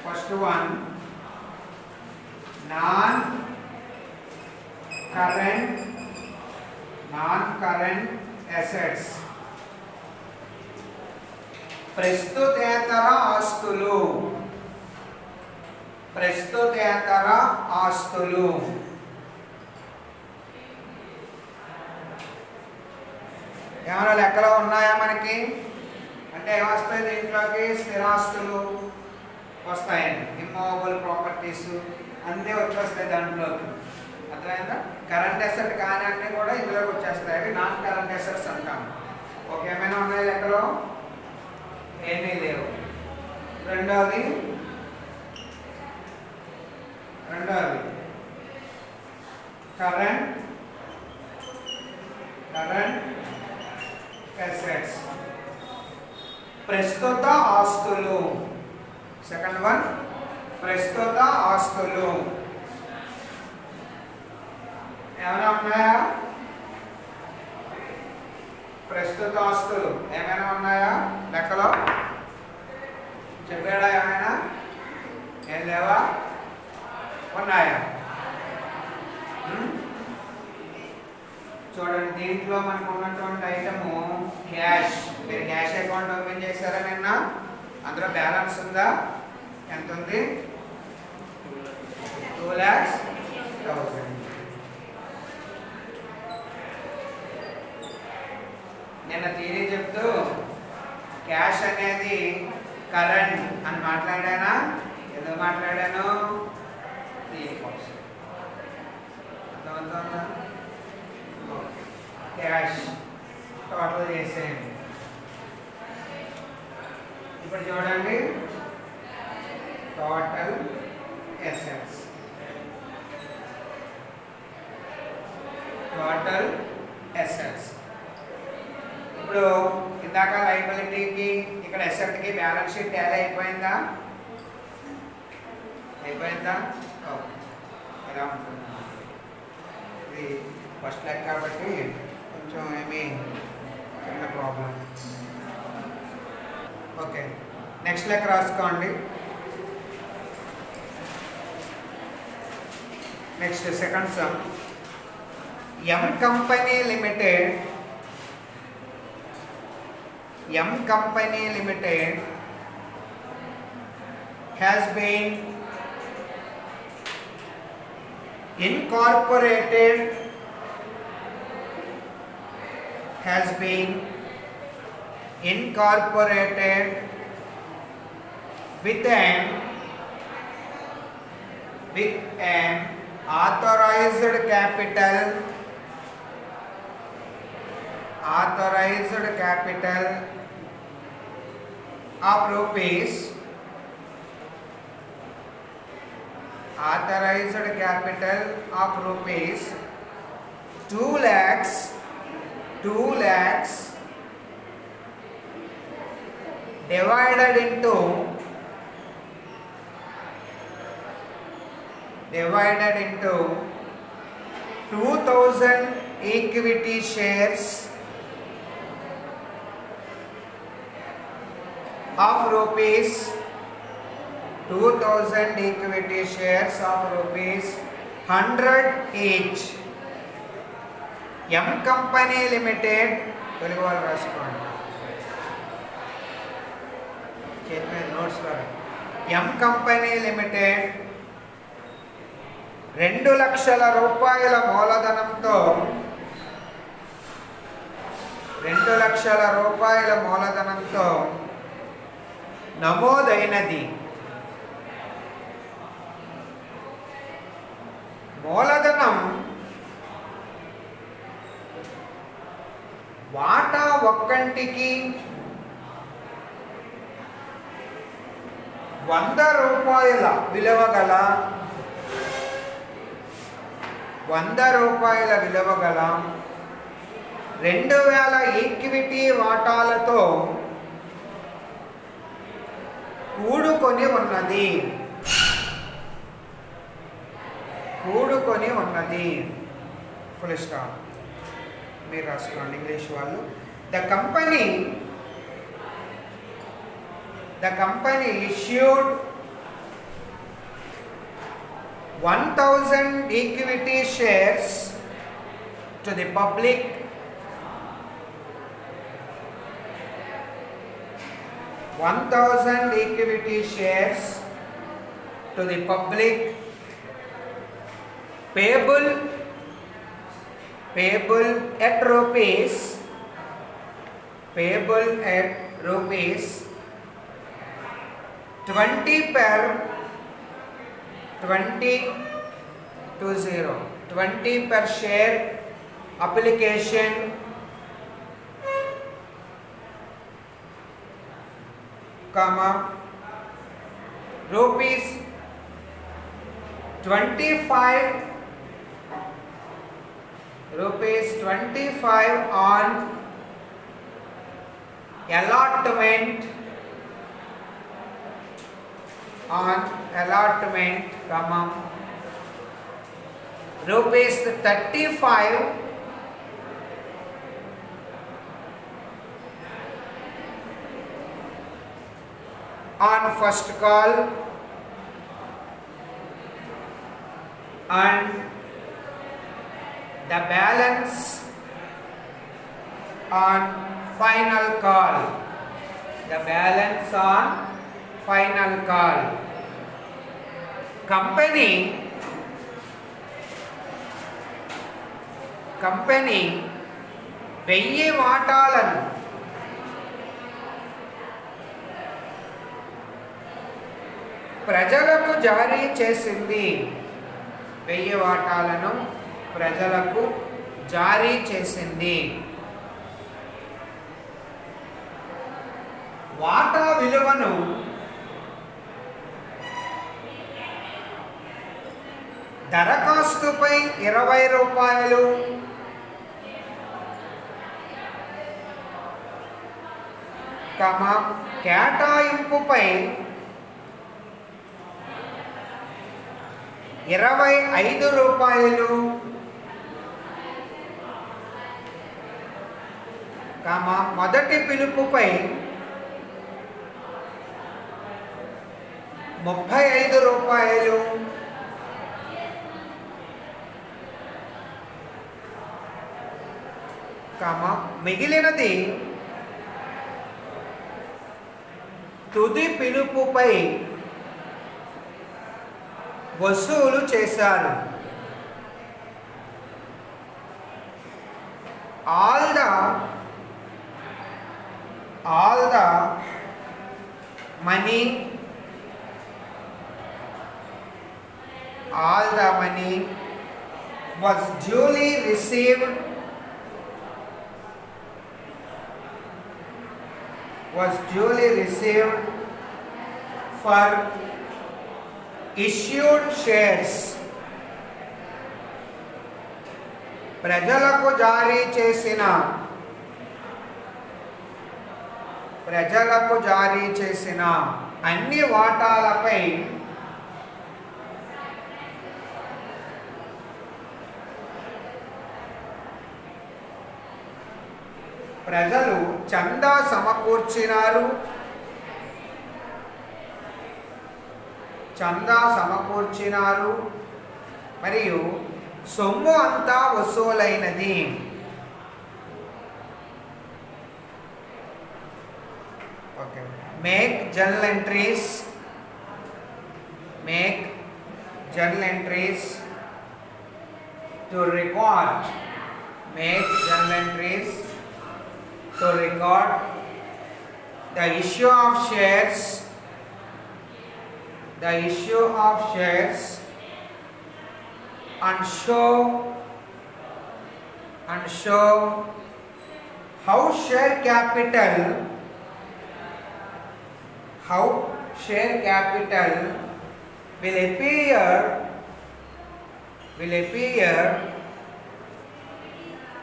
first one non current assets, ప్రస్తుతేతర ఆస్తులు. ప్రస్తుతేతర ఆస్తులు ఏమైనా లెక్కలో ఉన్నాయా మనకి? అంటే ఏమొస్తాయి దీంట్లోకి? స్థిరాస్తులు వస్తాయండి, ఇమ్మూవబుల్ ప్రాపర్టీస్ అన్నీ వచ్చేస్తాయి దాంట్లోకి. అర్థమైందా? కరెంట్ అసెట్ కానీ అన్నీ కూడా ఇందులోకి వచ్చేస్తాయి. అవి నాన్ కరెంట్ అసెట్స్ అంటాం. ఓకే, ఏమైనా ఉన్నాయి లెక్కలో? ఏమీ లేవు. రెండవది కరెంట్ అసెట్స్, ప్రస్తుత ఆస్తులు. సెకండ్ వన్ ప్రస్తుత ఆస్తులు. ఏమైనా ఉన్నాయా? ప్రస్తుత ఆస్తులు ఏమైనా ఉన్నాయా లెక్కలో? చెప్పాడా ఏమైనా? ఏం లేవా? ఉన్నాయా? చూడండి, దీంట్లో మనకు ఉన్నటువంటి ఐటము క్యాష్. మీరు క్యాష్ అకౌంట్ ఓపెన్ చేశారా నిన్న? అందులో బ్యాలెన్స్ ఉందా? ఎంత ఉంది? 2,00,000. నిన్న థియరీ చెప్తూ క్యాష్ అనేది కరెంట్ అని మాట్లాడానా? ఎందుకు మాట్లాడాను? అర్థమవుతుందా? క్యాష్ టోటల్ చేసేయండి. ఇప్పుడు చూడండి, టోటల్ అసెట్స్, టోటల్ అసెట్స్. ఇప్పుడు ఇందాక లైబిలిటీకి ఇక్కడ అసెట్కి బ్యాలెన్స్ షీట్ టాలీ అయిపోయిందా? ఎలా ఉంటుంది? ఇది ఫస్ట్ లెక్క కాబట్టి కొంచెం ఏమీ చిన్న ప్రాబ్లం. ఓకే, నెక్స్ట్ లెక్క రాసుకోండి. Next second some. M Company Limited has been incorporated with an authorized capital of rupees 2 lakhs divided into 2000 equity shares of rupees 2000 equity shares of rupees 100 each. M Company Limited Telugu వాళ్ళు రాసుకోండి చేతి మీద notes రాదు. M Company Limited 2 లక్షల రూపాయల మూలధనంతో 2 లక్షల రూపాయల మూలధనంతో నమోదైనది. మూలధనం వాటా ఒక్కంటికి 100 రూపాయల విలువ గల 2000 ఈక్విటీ వాటాలతో కూడుకొని ఉన్నది. Full stop. మీరు రాసుకోండి ఇంగ్లీష్ వాళ్ళు. The company issued 1000 equity shares to the public payable at rupees 20 per share application rupees 25 on allotment, rupees 35 on first call and the balance on final call. Company 1000 వాటాలను ప్రజలకు జారీ చేసింది. 1000 వాటాలను ప్రజలకు జారీ చేసింది. వాటా విలువను దరఖాస్తుపై 20 రూపాయలు, కేటాయింపుపై 25 రూపాయలు, మొదటి పిలుపుపై 35 రూపాయలు, మిగిలినది తుది పిలుపుపై వసూలు చేశారు. All the money was duly received for issued shares. ప్రజలకు జారీ చేసిన ప్రజలకు జారీ చేసిన అన్ని వాటాలపై ప్రజలు చందా సమకూర్చినారు మరియు సొమ్ము అంతా వసూలైనది. Okay, make journal entries to record the issue of shares and show how share capital will appear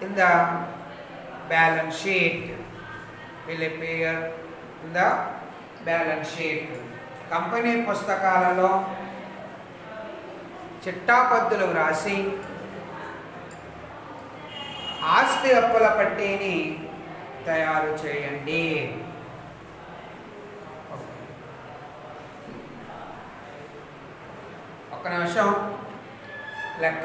in the balance sheet. Company పుస్తకాలలో చిట్టాపద్దులు వ్రాసి ఆస్తి అప్పుల పట్టీని తయారు చేయండి. ఒక్క నిమిషం లెక్క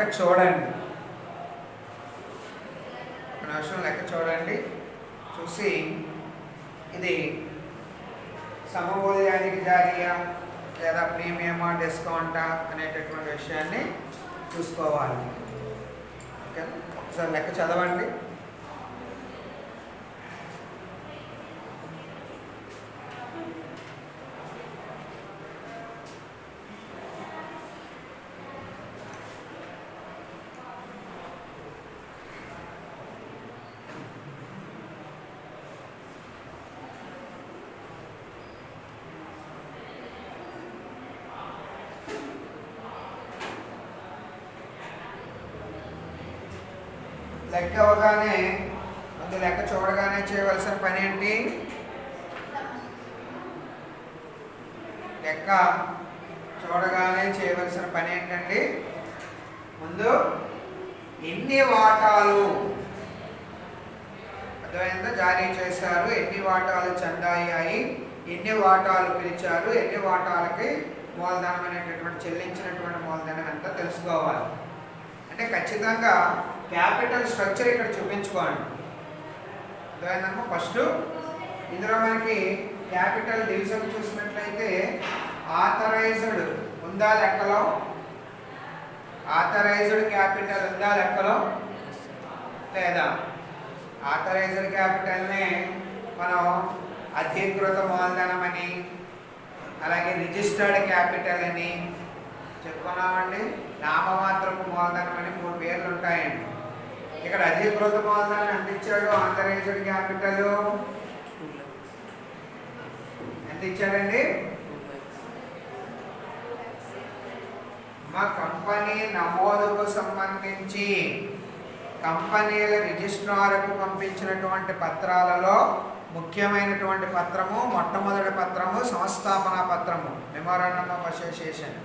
చూడండి. చూసి ఇది సమమూల్యానికి జారీయా లేదా ప్రీమియమా డిస్కౌంటా అనేటటువంటి విషయాన్ని చూసుకోవాలి. ఓకే, ఒకసారి లెక్క చదవండి. లెక్క అవగానే ముందు లెక్క చూడగానే చేయవలసిన పని ఏంటి? లెక్క చూడగానే చేయవలసిన పని ఏంటండి? ముందు ఎన్ని వాటాలు అర్థమైందా జారీ చేశారు, ఎన్ని వాటాలు చందా అయ్యాయి, ఎన్ని వాటాలు పిలిచారు, ఎన్ని వాటాలకి మూలధనం అనేటటువంటి చెల్లించినటువంటి మూలధనం ఎంత తెలుసుకోవాలి. అంటే ఖచ్చితంగా క్యాపిటల్ స్ట్రక్చర్ ఇక్కడ చూపించుకోండి. అర్థమైందమ్మా? ఫస్ట్ ఇందులో మనకి క్యాపిటల్ డివిజన్ చూసినట్లయితే ఆథరైజ్డ్ ఉందా లెక్కలో? ఆథరైజ్డ్ క్యాపిటల్ ఉందా లెక్కలో? లేదా? ఆథరైజ్డ్ క్యాపిటల్నే మనం అధీకృత మూలధనం అని, అలాగే రిజిస్టర్డ్ క్యాపిటల్ అని చెప్పుకున్నామండి. నామమాత్రపు మూలధనం అని 3 పేర్లు ఉంటాయండి. ఇక్కడ అధీకృత మూలధనం ఎంత ఇచ్చాడు? ఆథరైజ్డ్ క్యాపిటల్ ఎంత ఇచ్చాడండి? మా కంపెనీ నమోదుకు సంబంధించి కంపెనీల రిజిస్ట్రార్కు పంపించినటువంటి పత్రాలలో ముఖ్యమైనటువంటి పత్రము, మొట్టమొదటి పత్రము సంస్థాపన పత్రము, మెమోరాండమ్ ఆఫ్ అసోసియేషన్.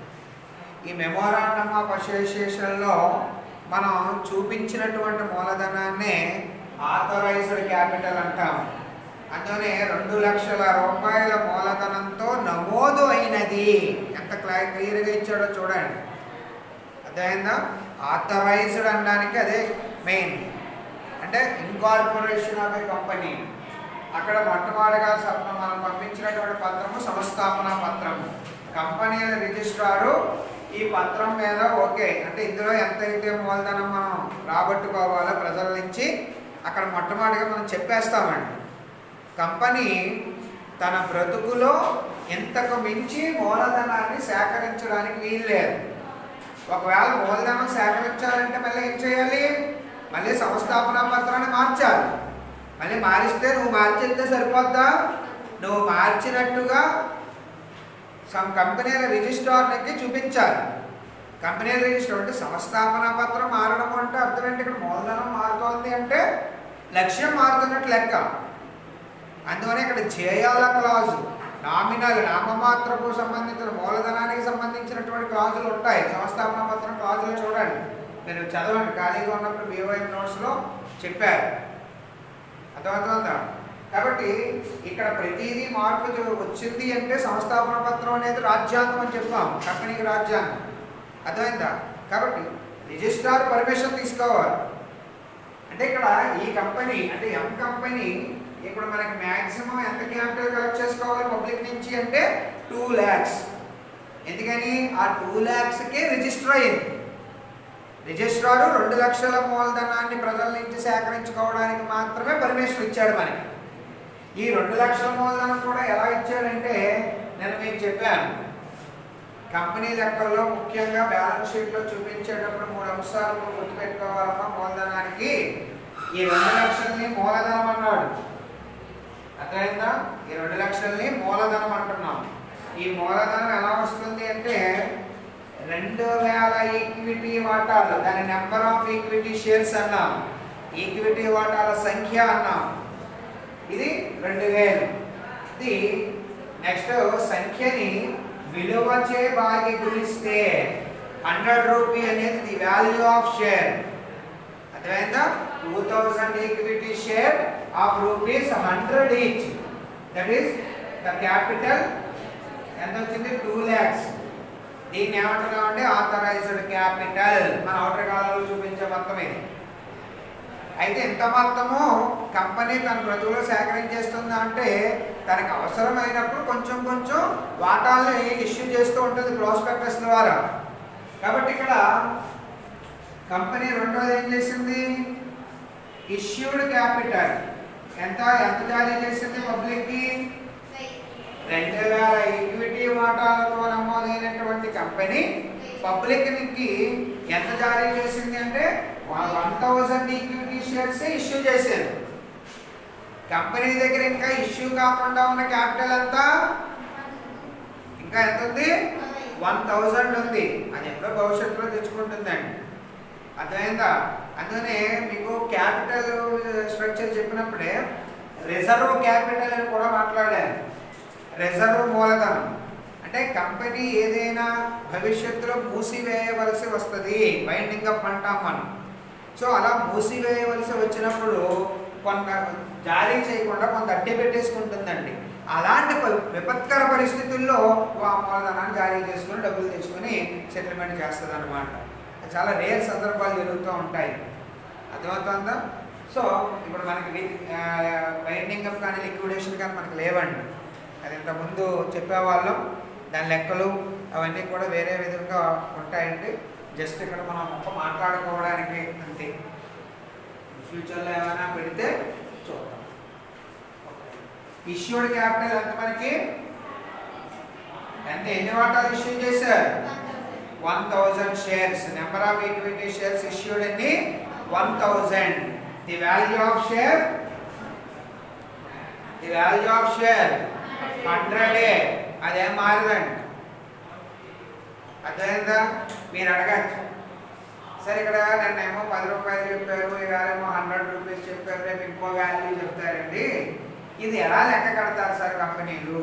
ఈ మెమోరాండమ్ ఆఫ్ అసోసియేషన్లో మనం చూపించినటువంటి మూలధనాన్ని ఆథరైజ్డ్ క్యాపిటల్ అంటాం. అందులోనే 2 లక్షల రూపాయల మూలధనంతో నమోదు అయినది. ఎంత క్లియర్గా ఇచ్చాడో చూడండి. అర్థమైందా? ఆథరైజ్డ్ అనడానికి అదే మెయిన్. అంటే ఇన్కార్పొరేషన్ ఆఫ్ ఏ కంపెనీ. అక్కడ మొట్టమొదటిగా మనం పంపించినటువంటి పత్రము సంస్థాపన పత్రము. కంపెనీల రిజిస్ట్రారు ఈ పత్రం మీద ఓకే అంటే ఇందులో ఎంతైతే మూలధనం మనం రాబట్టుకోవాలో ప్రజల నుంచి అక్కడ మొట్టమొదటిగా మనం చెప్పేస్తామండి. కంపెనీ తన బ్రతుకులో ఇంతకు మించి మూలధనాన్ని సేకరించడానికి వీలు లేదు. ఒకవేళ మూలధనం సేకరించాలంటే మళ్ళీ ఏం చేయాలి? మళ్ళీ సంస్థాపన పత్రాన్ని మార్చాలి. మళ్ళీ మారిస్తే నువ్వు మార్చేస్తే సరిపోద్దా? నువ్వు మార్చినట్టుగా కంపెనీల రిజిస్ట్రార్కి చూపించాలి. కంపెనీల రిజిస్టర్ అంటే సంస్థాపన పత్రం మారడం అంటే అర్థం ఏంటి? ఇక్కడ మూలధనం మారుతోంది అంటే లక్ష్యం మారుతున్నట్టు లెక్క. అందువల్ల ఇక్కడ చేయాల క్లాజు, నామినల్ నామమాత్రపు సంబంధించిన మూలధనానికి సంబంధించినటువంటి క్లాజులు ఉంటాయి. సంస్థాపన పత్రం క్లాజులు చూడండి, మీరు చదవండి, ఖాళీగా ఉన్నప్పుడు BOM నోట్స్లో చెప్పారు. అర్థమవుతుందా? కాబట్టి ఇక్కడ ప్రతిదీ మార్పు వచ్చింది అంటే సంస్థాపన పత్రం అనేది రాజ్యాంగం అని చెప్పాం, కంపెనీకి రాజ్యాంగం. అర్థమైందా? కాబట్టి రిజిస్ట్రార్ పర్మిషన్ తీసుకోవాలి. అంటే ఇక్కడ ఈ కంపెనీ అంటే M కంపెనీ ఇప్పుడు మనకి మ్యాక్సిమం ఎంత క్యాపిటల్ కలెక్ట్ చేసుకోవాలి పబ్లిక్ నుంచి అంటే 2 lakhs. ఎందుకని ఆ 2 lakhsకే రిజిస్టర్ అయ్యింది. రిజిస్ట్రారు 2 లక్షల మూలధనాన్ని ప్రజల నుంచి సేకరించుకోవడానికి మాత్రమే పర్మిషన్ ఇచ్చాడు మనకి. ఈ 2 లక్షల మూలధనం కూడా ఎలా ఇచ్చాడంటే నేను మీకు చెప్పాను, కంపెనీ లెక్కల్లో ముఖ్యంగా బ్యాలెన్స్ షీట్లో చూపించేటప్పుడు 3 అంశాలు గుర్తుపెట్టుకోవాలన్నా. మూలధనానికి ఈ 2 లక్షల్ని మూలధనం అన్నాడు. అర్థమైందా? ఈ 2 లక్షల్ని మూలధనం అంటున్నాం. ఈ మూలధనం ఎలా వస్తుంది అంటే 2000 ఈక్విటీ వాటాలు, దాని నెంబర్ ఆఫ్ ఈక్విటీ షేర్స్ అన్నాం, ఈక్విటీ వాటాల సంఖ్య అన్నాం. ఇది 2000. ఇది నెక్స్ట్ సంఖ్యని విలువచే భాగి గుణిస్తే 100 రూపీ అనేది ది వాల్యూ ఆఫ్ షేర్. అర్థమైందా? 2000 equity share of rupees 100 each. That is the capital. ఎంత వచ్చింది? 2 lakhs. దీన్ని ఏమంటున్నాం అంటే ఆథరైజ్డ్ క్యాపిటల్. మన ఔటర్ కాలంలో చూపించే మొత్తం ఇది. అయితే ఎంత మొత్తము కంపెనీ తన ప్రజలు సేకరించేస్తుందా అంటే తనకు అవసరమైనప్పుడు కొంచెం కొంచెం వాటాలని ఇష్యూ చేస్తూ ఉంటుంది ప్రాస్పెక్టస్ ద్వారా. కాబట్టి ఇక్కడ కంపెనీ రెండోది ఏం చేసింది? ఇష్యూడ్ క్యాపిటల్ ఎంత జారీ చేసింది పబ్లిక్కి? 2000 ఈక్విటీ వాటాలతో నమోదైనటువంటి కంపెనీ పబ్లిక్కి ఎంత జారీ చేసింది అంటే 1000 ఈక్విటీ షేర్స్ ఇష్యూ చేశారు. కంపెనీ దగ్గర ఇంకా ఇష్యూ కాకుండా ఉన్న క్యాపిటల్ అంతా ఇంకా ఎంత ఉంది? 1000 ఉంది. అది ఎప్పుడో భవిష్యత్తులో తెచ్చుకుంటుందండి. అర్థమైందా? అందుకనే మీకు క్యాపిటల్ స్ట్రక్చర్ చెప్పినప్పుడే రిజర్వ్ క్యాపిటల్ అని కూడా మాట్లాడాను. రిజర్వ్ మూలధనం అంటే కంపెనీ ఏదైనా భవిష్యత్తులో మూసివేయవలసి వస్తుంది, వైండింగ్ అప్ అంటాం మనం. సో అలా మూసివేయవలసి వచ్చినప్పుడు కొంత జారీ చేయకుండా కొంత అడ్డే పెట్టేసుకుంటుందండి. అలాంటి విపత్కర పరిస్థితుల్లో ఆ మూలధనాన్ని జారీ చేసుకుని డబ్బులు తెచ్చుకొని సెటిల్మెంట్ చేస్తుంది అనమాట. చాలా రేర్ సందర్భాలు జరుగుతూ ఉంటాయి. అర్థమవుతుందా? సో ఇప్పుడు మనకి వైండింగ్ అప్ కానీ లిక్విడేషన్ కానీ మనకి లేవండి. అది ఇంతకుముందు చెప్పేవాళ్ళం. దాని లెక్కలు అవన్నీ కూడా వేరే విధంగా ఉంటాయండి. జస్ట్ ఇక్కడ మనం ఒక మాట్లాడుకోవడానికి అంతే. ఫ్యూచర్లో ఏమైనా పెడితే చూద్దాం. ఇష్యూడ్ క్యాపిటల్ ఎంత మనకి? ఎంత ఎన్ని వాటాలు ఇష్యూ చేశారు? 1000 shares. Number of equity shares issued ఎన్ని? 1000. The value of share 100. అదేం మారదండి. అర్థమైందా? మీరు అడగచ్చు, సరే ఇక్కడ నన్నేమో 10 రూపాయలు చెప్పారు, ఇవాళేమో 100 రూపీస్ చెప్పారు, రేపు ఇంకో వాల్యూ చెప్తారండి, ఇది ఎలా లెక్క కడతారు సార్ కంపెనీలు?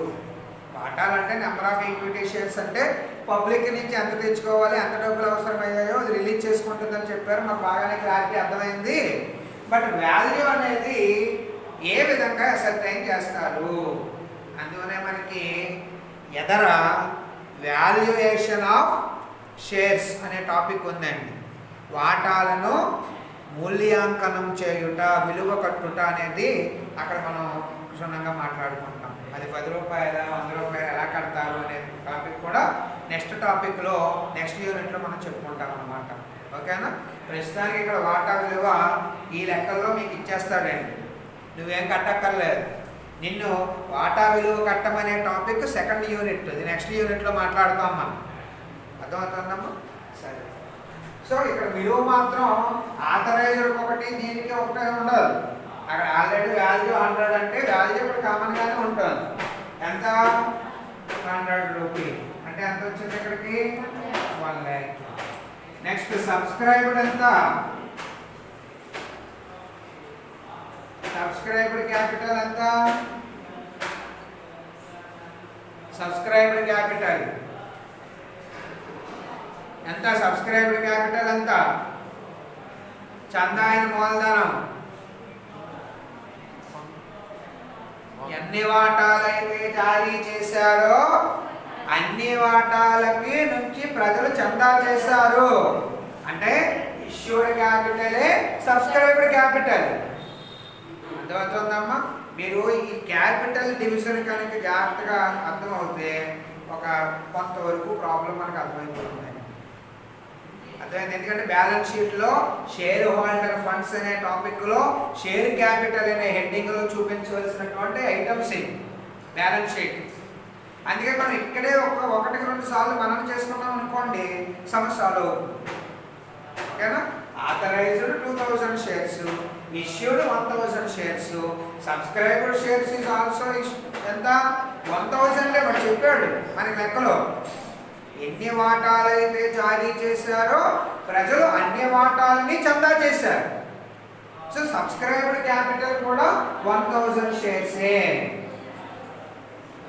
వాటాలంటే నెంబర్ ఆఫ్ ఈక్విటీ షేర్స్ అంటే పబ్లిక్ నుంచి ఎంత తెచ్చుకోవాలి, ఎంత డబ్బులు అవసరమయ్యాయో అది రిలీజ్ చేసుకుంటుందని చెప్పారు. మాకు బాగానే క్లారిటీ అర్థమైంది. బట్ వాల్యూ అనేది ఏ విధంగా అసర్టైన్ చేస్తారు? అందువనే మనకి ఎదర వాల్యుయేషన్ ఆఫ్ షేర్స్ అనే టాపిక్ ఉందండి. వాటాలను మూల్యాంకనం చేయుట, విలువ కట్టుట అనేది అక్కడ మనం క్షుణ్ణంగా మాట్లాడుకుంటాం. అది 10 రూపాయల 100 రూపాయలు ఎలా కడతారు అనే టాపిక్ కూడా నెక్స్ట్ టాపిక్లో నెక్స్ట్ యూనిట్లో మనం చెప్పుకుంటాం అన్నమాట. ఓకేనా? ప్రస్తుతానికి ఇక్కడ వాటా విలువ ఈ లెక్కల్లో మీకు ఇచ్చేస్తాడండి, నువ్వేం కట్టక్కర్లేదు. నిన్ను వాటా విలువ కట్టమనే టాపిక్ సెకండ్ యూనిట్, ఇది నెక్స్ట్ యూనిట్లో మాట్లాడతాం మనం. అర్థమవుతుందమ్మా? సరే. సో ఇక్కడ విలువ మాత్రం ఆథరైజ్డ్ ఒకటి, దీనికి ఒకటే ఉండదు. అక్కడ ఆల్రెడీ వాల్యూ 100 అంటే వాల్యూ ఇక్కడ కామన్గానే ఉంటుంది. ఎంత? 100 రూపీ. అంటే ఎంత వచ్చింది ఇక్కడికి? 1 lakh. నెక్స్ట్ సబ్స్క్రైబ్డ్ ఎంత? సబ్స్క్రైబ్డ్ క్యాపిటల్ ఎంత? సబ్స్క్రైబ్డ్ క్యాపిటల్ ఎంత? సబ్స్క్రైబ్డ్ క్యాపిటల్ ఎంత? చందా అయిన మూలధనం ఎన్ని వాటాలైతే జారీ చేశారో అన్ని వాటాలకి నుంచి ప్రజలు చందా చేశారు అంటే ఇష్యూడ్ క్యాపిటలే సబ్స్క్రైబ్డ్ క్యాపిటల్. అర్థమవుతుందమ్మా? మీరు ఈ క్యాపిటల్ డివిజన్ కనుక జాగ్రత్తగా అర్థమవుతే ఒక కొంతవరకు ప్రాబ్లం మనకు అర్థమైపోతుంది. అర్థమైంది? ఎందుకంటే బ్యాలెన్స్ షీట్లో షేర్ హోల్డర్ ఫండ్స్ అనే టాపిక్లో షేర్ క్యాపిటల్ అనే హెడ్డింగ్లో చూపించవలసినటువంటి ఐటమ్స్ ఇవి బ్యాలెన్స్ షీట్. అందుకే మనం ఇక్కడే ఒకటికి 2 సార్లు మనం చేసుకున్నాం అనుకోండి, సమస్య సాల్వ్ అవుతుంది. ఓకేనా? Authorised 2000 shares, issued 1000 shares, subscribed shares is also ఎంత? 1000 వాడు చెప్పాడు మనకి లెక్కలో. ఎన్ని వాటాలైతే జారీ చేశారో ప్రజలు అన్ని వాటాలని చందా చేశారు. సో సబ్స్క్రైబ్డ్ క్యాపిటల్ కూడా 1000 షేర్సే.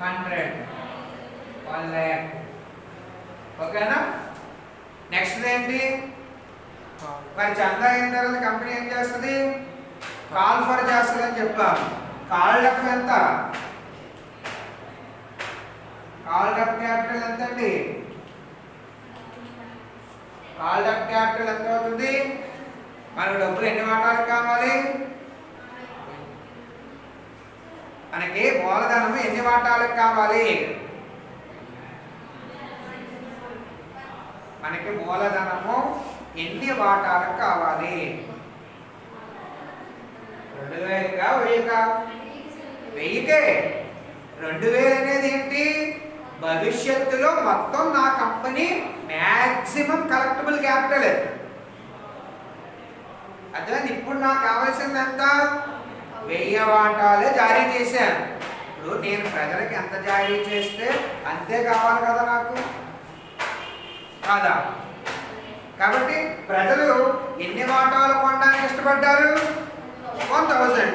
100 1 lakh. ఓకేనా? నెక్స్ట్ ఏంటి? మరి చందా అయిన తర్వాత కంపెనీ ఏం చేస్తుంది? కాల్ ఫర్ చేస్తుంది అని చెప్పాము. కాల్డ్ అప్ ఎంత? కాల్డ్ అప్ క్యాపిటల్ ఎంత అండి? కాల్డ్ అప్ క్యాపిటల్ ఎంత అవుతుంది? మనకు డబ్బులు ఎన్ని వాటాలకు కావాలి? మనకి మూలధనము ఎన్ని వాటాలకు కావాలి? మనకి మూలధనము ఎన్ని వాటాలకు కావాలి? 2000కా 1000కా? 1000కే. 2000 అనేది ఏంటి? భవిష్యత్తులో మొత్తం నా కంపెనీ మ్యాక్సిమం కలెక్టబుల్ క్యాపిటల్. అదే ఇప్పుడు నాకు కావాల్సింది ఎంత? 1000 వాటాలే జారీ చేశాను. ఇప్పుడు నేను ప్రజలకు ఎంత జారీ చేస్తే అంతే కావాలి కదా నాకు, కాదా? కాబట్టి ప్రజలు ఎన్ని వాటాలు కొనడానికి ఇష్టపడ్డారు? 1000.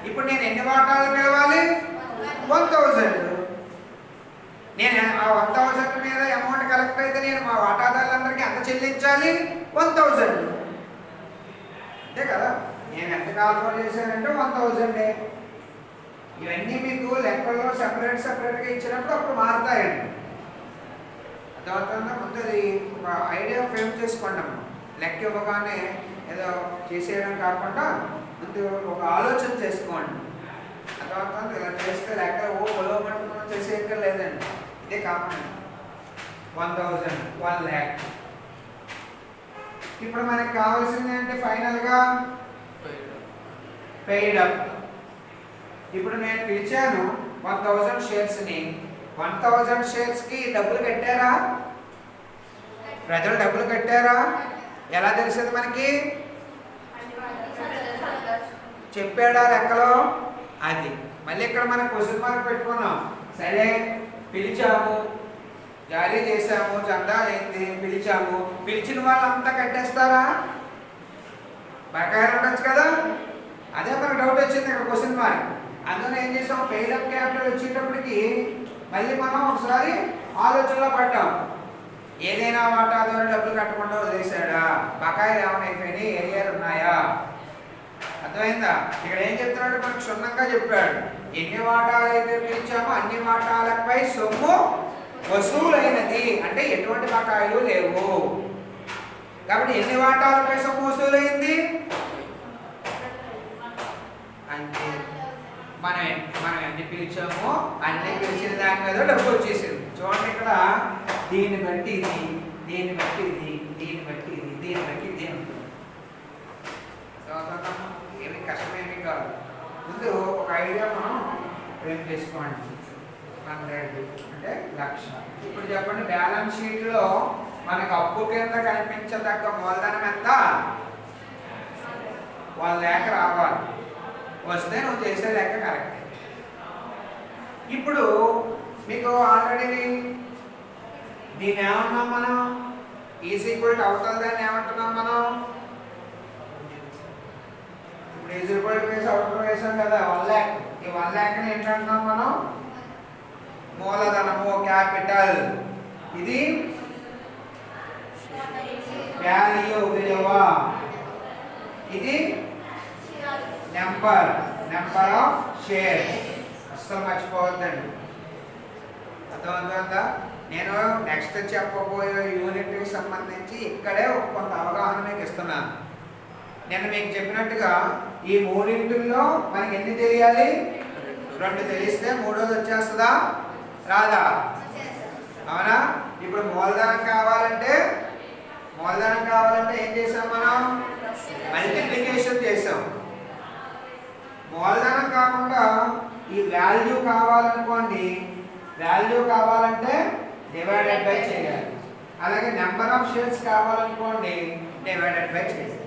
ఇప్పుడు నేను ఎన్ని వాటాలు పిలవాలి? 1000. నేను ఆ 1000 మీద అమౌంట్ కలెక్ట్ అయితే నేను మా వాటాదారులందరికీ ఎంత చెల్లించాలి? 1000. అంతే కదా? నేను ఎంత కాల్ఫర్ చేశానంటే 1000. ఇవన్నీ మీకు లెక్కల్లో సెపరేట్గా ఇచ్చినప్పుడు అప్పుడు మారుతాయండి. అర్థమవుతుందా? ముందు ఒక ఐడియా ఫ్రేమ్ చేసుకోండి. లెక్క ఇవ్వగానే ఏదో చేసేయడం కాకుండా ముందు ఒక ఆలోచన చేసుకోండి. అర్థమవుతుంది? ఇలా చేస్తే లెక్క పొలవ పట్టుకుని చేసేయక్కర్లేదండి. ఇదే కామన్. 1000 1 lakh. ఇప్పుడు మనకి కావాల్సింది ఏంటి? ఫైనల్గా పెయిడ్ అప్. ఇప్పుడు నేను పిలిచాను 1000 షేర్స్ని. 1000 షేర్స్కి డబ్బులు కట్టారా? ప్రజలు డబ్బులు కట్టారా? ఎలా తెలిసింది మనకి? చెప్పాడా లెక్కలో? అది మళ్ళీ ఇక్కడ మనం క్వశ్చన్ మార్క్ పెట్టుకున్నాం. సరే, పిలిచాము, జారీ చేసాము, చందా అయింది, పిలిచాము. పిలిచిన వాళ్ళంతా కట్టేస్తారా? బకాయిలు ఉండొచ్చు కదా? అదే మనకు డౌట్ వచ్చింది ఇక్కడ క్వశ్చన్ మార్క్. అందులో ఏం చేసాం? పెయిడ్ అప్ క్యాపిటల్ వచ్చేటప్పటికి మళ్ళీ మనం ఒకసారి ఆలోచనలో పడ్డాం. ఏదైనా వాటాదారు డబ్బులు కట్టకుండా వదిలేశాడా? బకాయిలు ఏమైనా అయిపోయినాయి? ఏరియాలు ఉన్నాయా? అర్థమైందా? ఇక్కడ ఏం చెప్తున్నాడు? మనకు క్షుణ్ణంగా చెప్పాడు. ఎన్ని వాటాలు అయితే పిలిచామో అన్ని వాటాలపై సొమ్ము వసూలైనది. అంటే ఎటువంటి బకాయిలు లేవు. కాబట్టి ఎన్ని వాటాలపై సొమ్ము వసూలైంది? అంటే మనం ఎన్ని పిలిచామో అన్ని పిలిచిన దాని మీద డబ్బు వచ్చేసింది. చూడండి, ఇక్కడ దీన్ని బట్టి ఇది, దీన్ని బట్టి ఇది, దీన్ని బట్టి ఇది, దీన్ని బట్టి ఇది ఉంటుంది. ఏమి కష్టమేమి కాదు. ముందు ఒక ఐడియా మనం ఫ్రేమ్ చేసుకోండి. 100 అంటే 1,00,000. ఇప్పుడు చెప్పండి, బ్యాలెన్స్ షీట్లో మనకు అప్పు కింద కనిపించదగ్గ మూలధనం ఎంత? 1 lakh రావాలి. వస్తే నువ్వు చేసే లెక్క కరెక్ట్. ఇప్పుడు మీకు ఆల్రెడీ దీన్ని ఏమన్నాం మనం? ఈజ్ ఈక్వల్ టు అవతల దాన్ని ఏమంటున్నాం మనం? ఇప్పుడు ఈజ్ ఈక్వల్ టు వేసి అవుటర్ వేసాం కదా 1 lakh. ఈ 1 lakh ఏంటంటున్నాం మనం? మూలధనము క్యాపిటల్, ఇది వాల్యూ విలువ, ఇది నెంబర్ ఆఫ్ షేర్. అస్సలు మర్చిపోవద్దండి. అర్థమవుతుందా? నేను నెక్స్ట్ చెప్పబోయే యూనిట్కి సంబంధించి ఇక్కడే కొంత అవగాహన మీకు ఇస్తున్నాను. నేను మీకు చెప్పినట్టుగా ఈ మూడింటిల్లో మనకి ఎన్ని తెలియాలి? 2 తెలిస్తే మూడోది వచ్చేస్తుందా రాదా? అవునా? ఇప్పుడు మూలధనం కావాలంటే ఏం చేసాం మనం? మల్టిప్లికేషన్ చేసాం. మూలధనం కాకుండా ఈ వాల్యూ కావాలనుకోండి, వాల్యూ కావాలంటే డివైడెడ్ బై చేయాలి. అలాగే నెంబర్ ఆఫ్ షేర్స్ కావాలనుకోండి, డివైడెడ్ బై చేయాలి.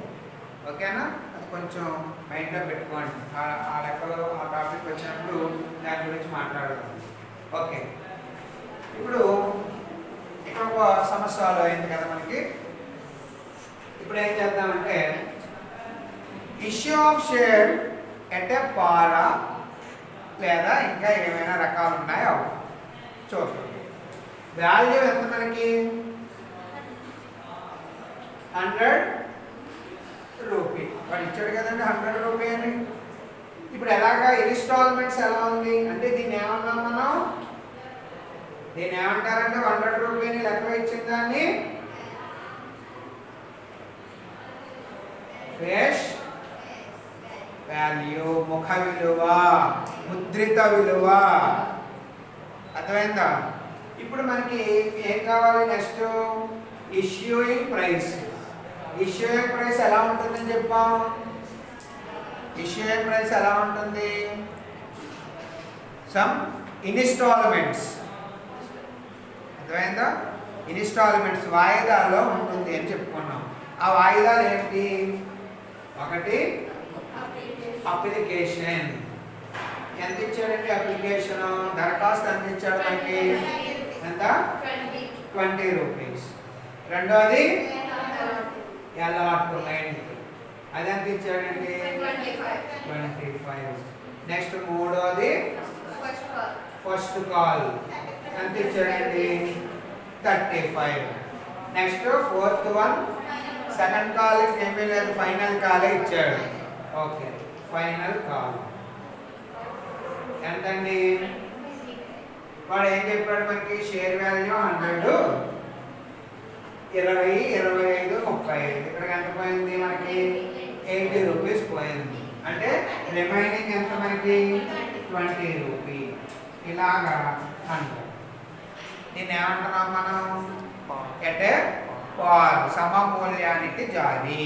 ఓకేనా? అది కొంచెం మైండ్లో పెట్టుకోండి. ఆ లెక్కలో ఆ టాపిక్ వచ్చినప్పుడు దాని గురించి మాట్లాడదాం. ఓకే, ఇప్పుడు ఇక్కడ ఒక సమస్య సాల్వ్ అయింది కదా మనకి. ఇప్పుడు ఏం చేద్దామంటే issue of share at a par లేదా ఇంకా ఏమైనా రకాలు ఉన్నాయో చూద్దాం. వాల్యూ ఎంత మనకి? 100 రూపీ. వాడు ఇచ్చాడు కదండి 100 రూపీ అని. ఇప్పుడు ఎలాగా ఇన్స్టాల్మెంట్స్ ఎలా ఉంది అంటే దీన్ని ఏమన్నాం మనం? దీన్ని ఏమంటారంటే 100 రూపీని లెక్క ఇచ్చిన దాన్ని ఫేస్ వాల్యూ, ముఖ విలువ, ముద్రిత విలువ. అర్థమైందా? ఇప్పుడు మనకి ఏం కావాలి next? Issuing price. Issuing price ఎలా ఉంటుందని చెప్పాం? ఇష్యూయింగ్ ప్రైస్ ఎలా ఉంటుంది? Some instalments. అర్థమైందా? ఇన్స్టాల్మెంట్స్ వాయిదాలో ఉంటుంది అని చెప్పుకున్నాం. ఆ వాయిదాలు ఏంటి? ఒకటి అప్లికేషన్. ఎంత ఇచ్చాడండి అప్లికేషన్? దరఖాస్తు ఎంత ఇచ్చాడు మనకి? ఎంత? 20 రూపీస్. రెండోది అలాట్మెంట్. అది ఎంత ఇచ్చాడండి? 25. నెక్స్ట్ మూడోది ఫస్ట్ కాల్. ఎంత ఇచ్చాడండి? 35. Next fourth one second call ఏమీ లేదు, ఫైనల్ కాలే ఇచ్చాడు. ఓకే, ఫైనల్ కాల్ ఎంతండి? వాడు ఏం చెప్పాడు మనకి? Share value 100, 20, 25, 35. ఇక్కడికి ఎంత పోయింది మనకి? 80 రూపీస్ పోయింది. అంటే రిమైనింగ్ ఎంత మనకి? 20 రూపీ. ఇలాగా 100. దీన్ని ఏమంటున్నాం మనం? ఎట్ ఏ పార్, సమమూల్యానికి జారీ.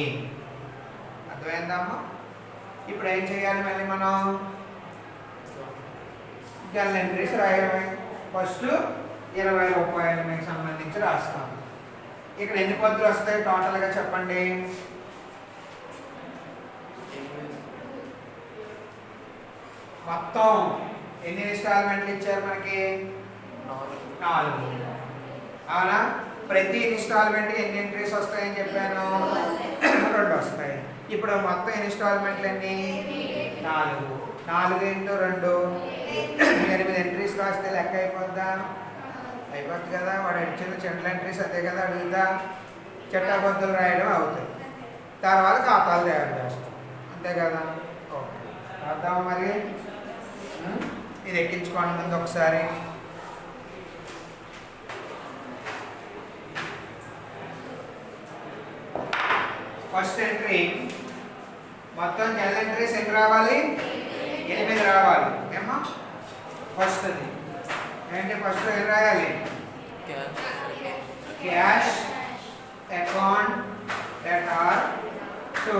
అర్థమైందమ్మా? ఇప్పుడు ఏం చేయాలి మళ్ళీ మనం? జనరల్ ఎంట్రీస్ రాయడమే. ఫస్ట్ 20 రూపాయలకి సంబంధించి రాస్తాం. ఇక్కడ ఎన్ని పద్దులు వస్తాయి టోటల్గా చెప్పండి? మొత్తం ఎన్ని ఇన్స్టాల్మెంట్లు ఇచ్చారు మనకి? 4. అవునా? ప్రతి ఇన్స్టాల్మెంట్ ఎన్ని ఎంట్రీస్ వస్తాయని చెప్పాను? 2 వస్తాయి. ఇప్పుడు మొత్తం ఇన్స్టాల్మెంట్లు ఎన్ని? 4. 4 ఇంటూ 2 8 ఎంట్రీస్ రాస్తే లెక్క అయిపోద్దా? అయిపోద్ది కదా. వాడు ఇచ్చిన జనరల్ ఎంట్రీస్ అదే కదా అడుగుతా. చట్టబద్ధులు రాయడం అవుతాయి. తర్వాత ఖాతాలు తయారు చేస్తాం, అంతే కదా. ఓకే, రాద్దామా మరి? ఇది ఎక్కించుకోండి ముందు ఒకసారి. ఫస్ట్ ఎంట్రీ మొత్తం జనరల్ ఎంట్రీస్ ఎన్ని రావాలి? 8 రావాలి. ఏమా ఫస్ట్ది ఏంటి? ఫస్ట్ ఏం రాయాలి? Cash account that are to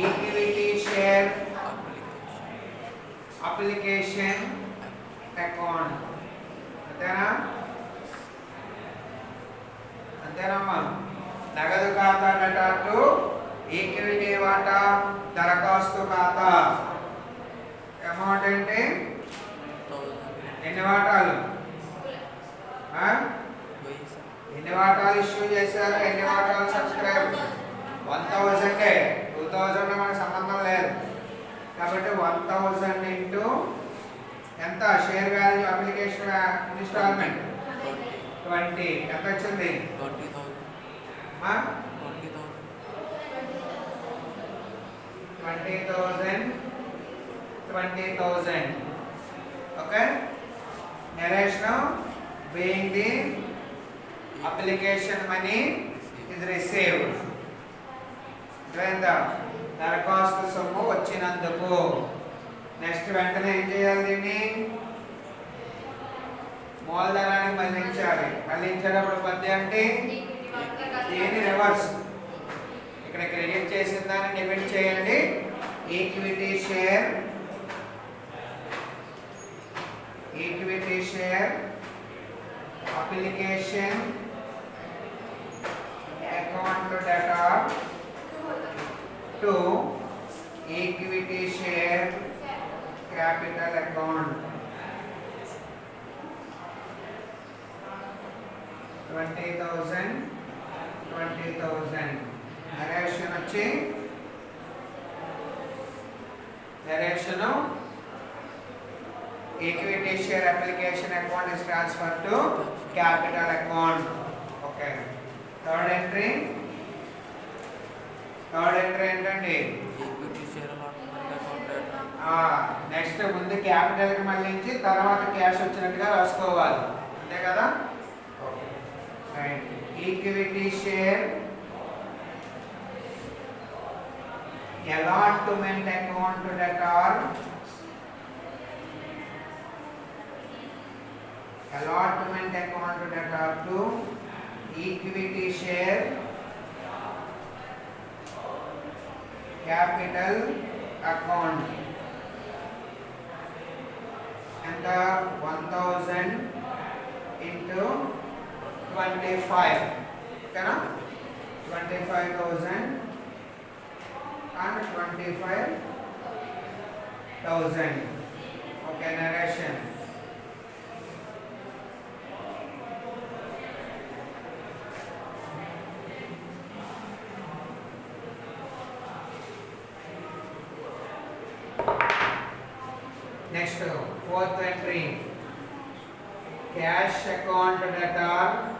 equity share application account. అంతేనా? అంతేనమ్మా? నగదు ఖాతా డేటా టు ఈక్విటీ వాటా దరఖాస్తు ఖాతా. అమౌంట్ అంటే ఎన్ని వాటాలు? ఎన్ని వాటాలు ఇష్యూ చేశారు? ఎన్ని వాటాలు సబ్స్క్రైబ్? 1000. 2000 మనకు సంబంధం లేదు కాబట్టి 1000 ఇంటూ ఎంత షేర్ వాల్యూ అప్లికేషన్ ఇన్స్టాల్మెంట్ 20 ఎంత వచ్చింది 20,000 okay. Narration being the application money is received then the దరఖాస్తు సొమ్ము వచ్చినందుకు నెక్స్ట్ వెంటనే ఏం చేయాలి దీన్ని మూలధనాన్ని మళ్ళించేటప్పుడు పద్ధతి అంటే దీని రివర్స్ ఇక్కడ క్రెడిట్ చేసిన దాన్ని డెబిట్ చేయండి equity share application account debtor to equity share capital account 20,000 narration వచ్చి narration equity share application account is transferred to capital account okay third entry ఏంటండి నెక్స్ట్ ముందు క్యాపిటల్ కి మళ్ళించి తర్వాత క్యాష్ వచ్చినట్టుగా రాసుకోవాలి అంతే కదా equity share allotment account debtor to equity share capital account ఎంత 1000 into 25 ఓకేనా 25,000 and 25,000 okay narration next fourth entry cash account data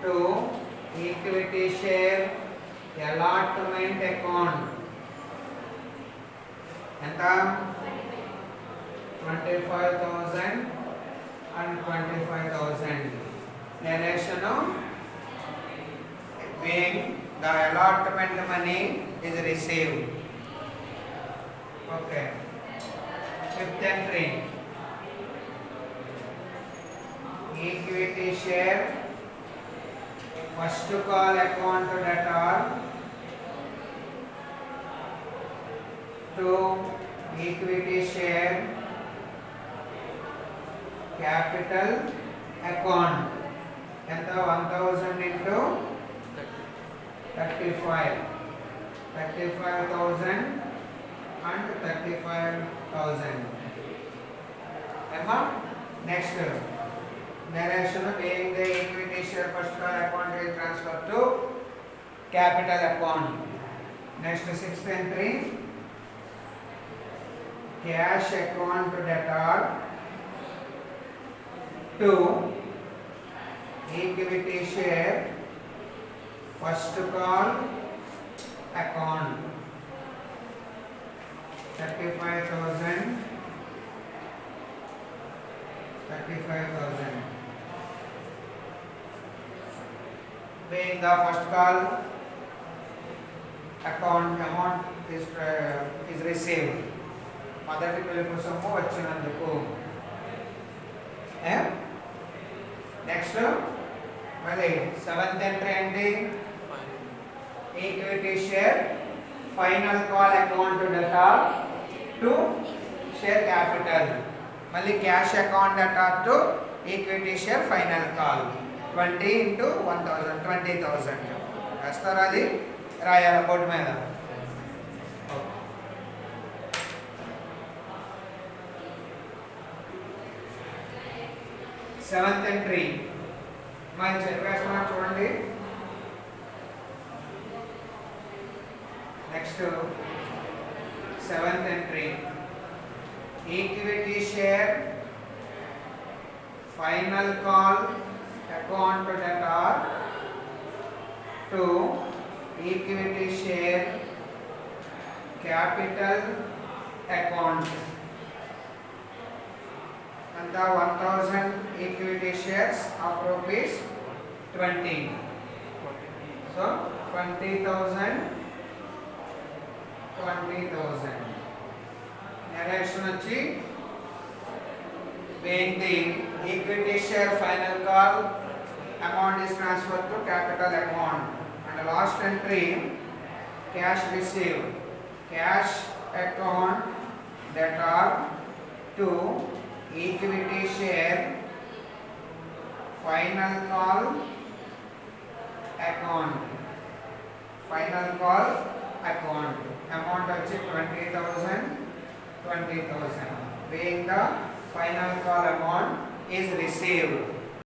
to equity share allotment account ఎంత 25,000 and 25,000 narration being the allotment money is received okay fifth entry equity share first call account data to equity share capital account ఎంత 1000 into 35,000 and 35,000 Emma next narration being the equity share first call account is transferred to capital account next sixth entry cash account data to equity share first call account 35,000 being the first call account amount is received మొదటి పిలుపు సొమ్ము వచ్చినందుకు next మళ్ళీ seventh entry ఏంటి equity share final call account debtor to share capital మళ్ళీ cash account debtor to equity share final call 20 into 1,000 20,000 వేస్తారా అది రాయాల బోర్డు మీద సెవెంత్ ఎంట్రీ మనం చదివేస్తున్నాం చూడండి next seventh entry equity share final call account debtor to equity share capital account. And the 1000 equity shares of rupees 20. So 20,000. Narration వచ్చి being the equity share final call amount is transferred to capital account, and the last entry cash received cash account debtor to equity share final call account amount వచ్చి 20,000 being the final call amount is received.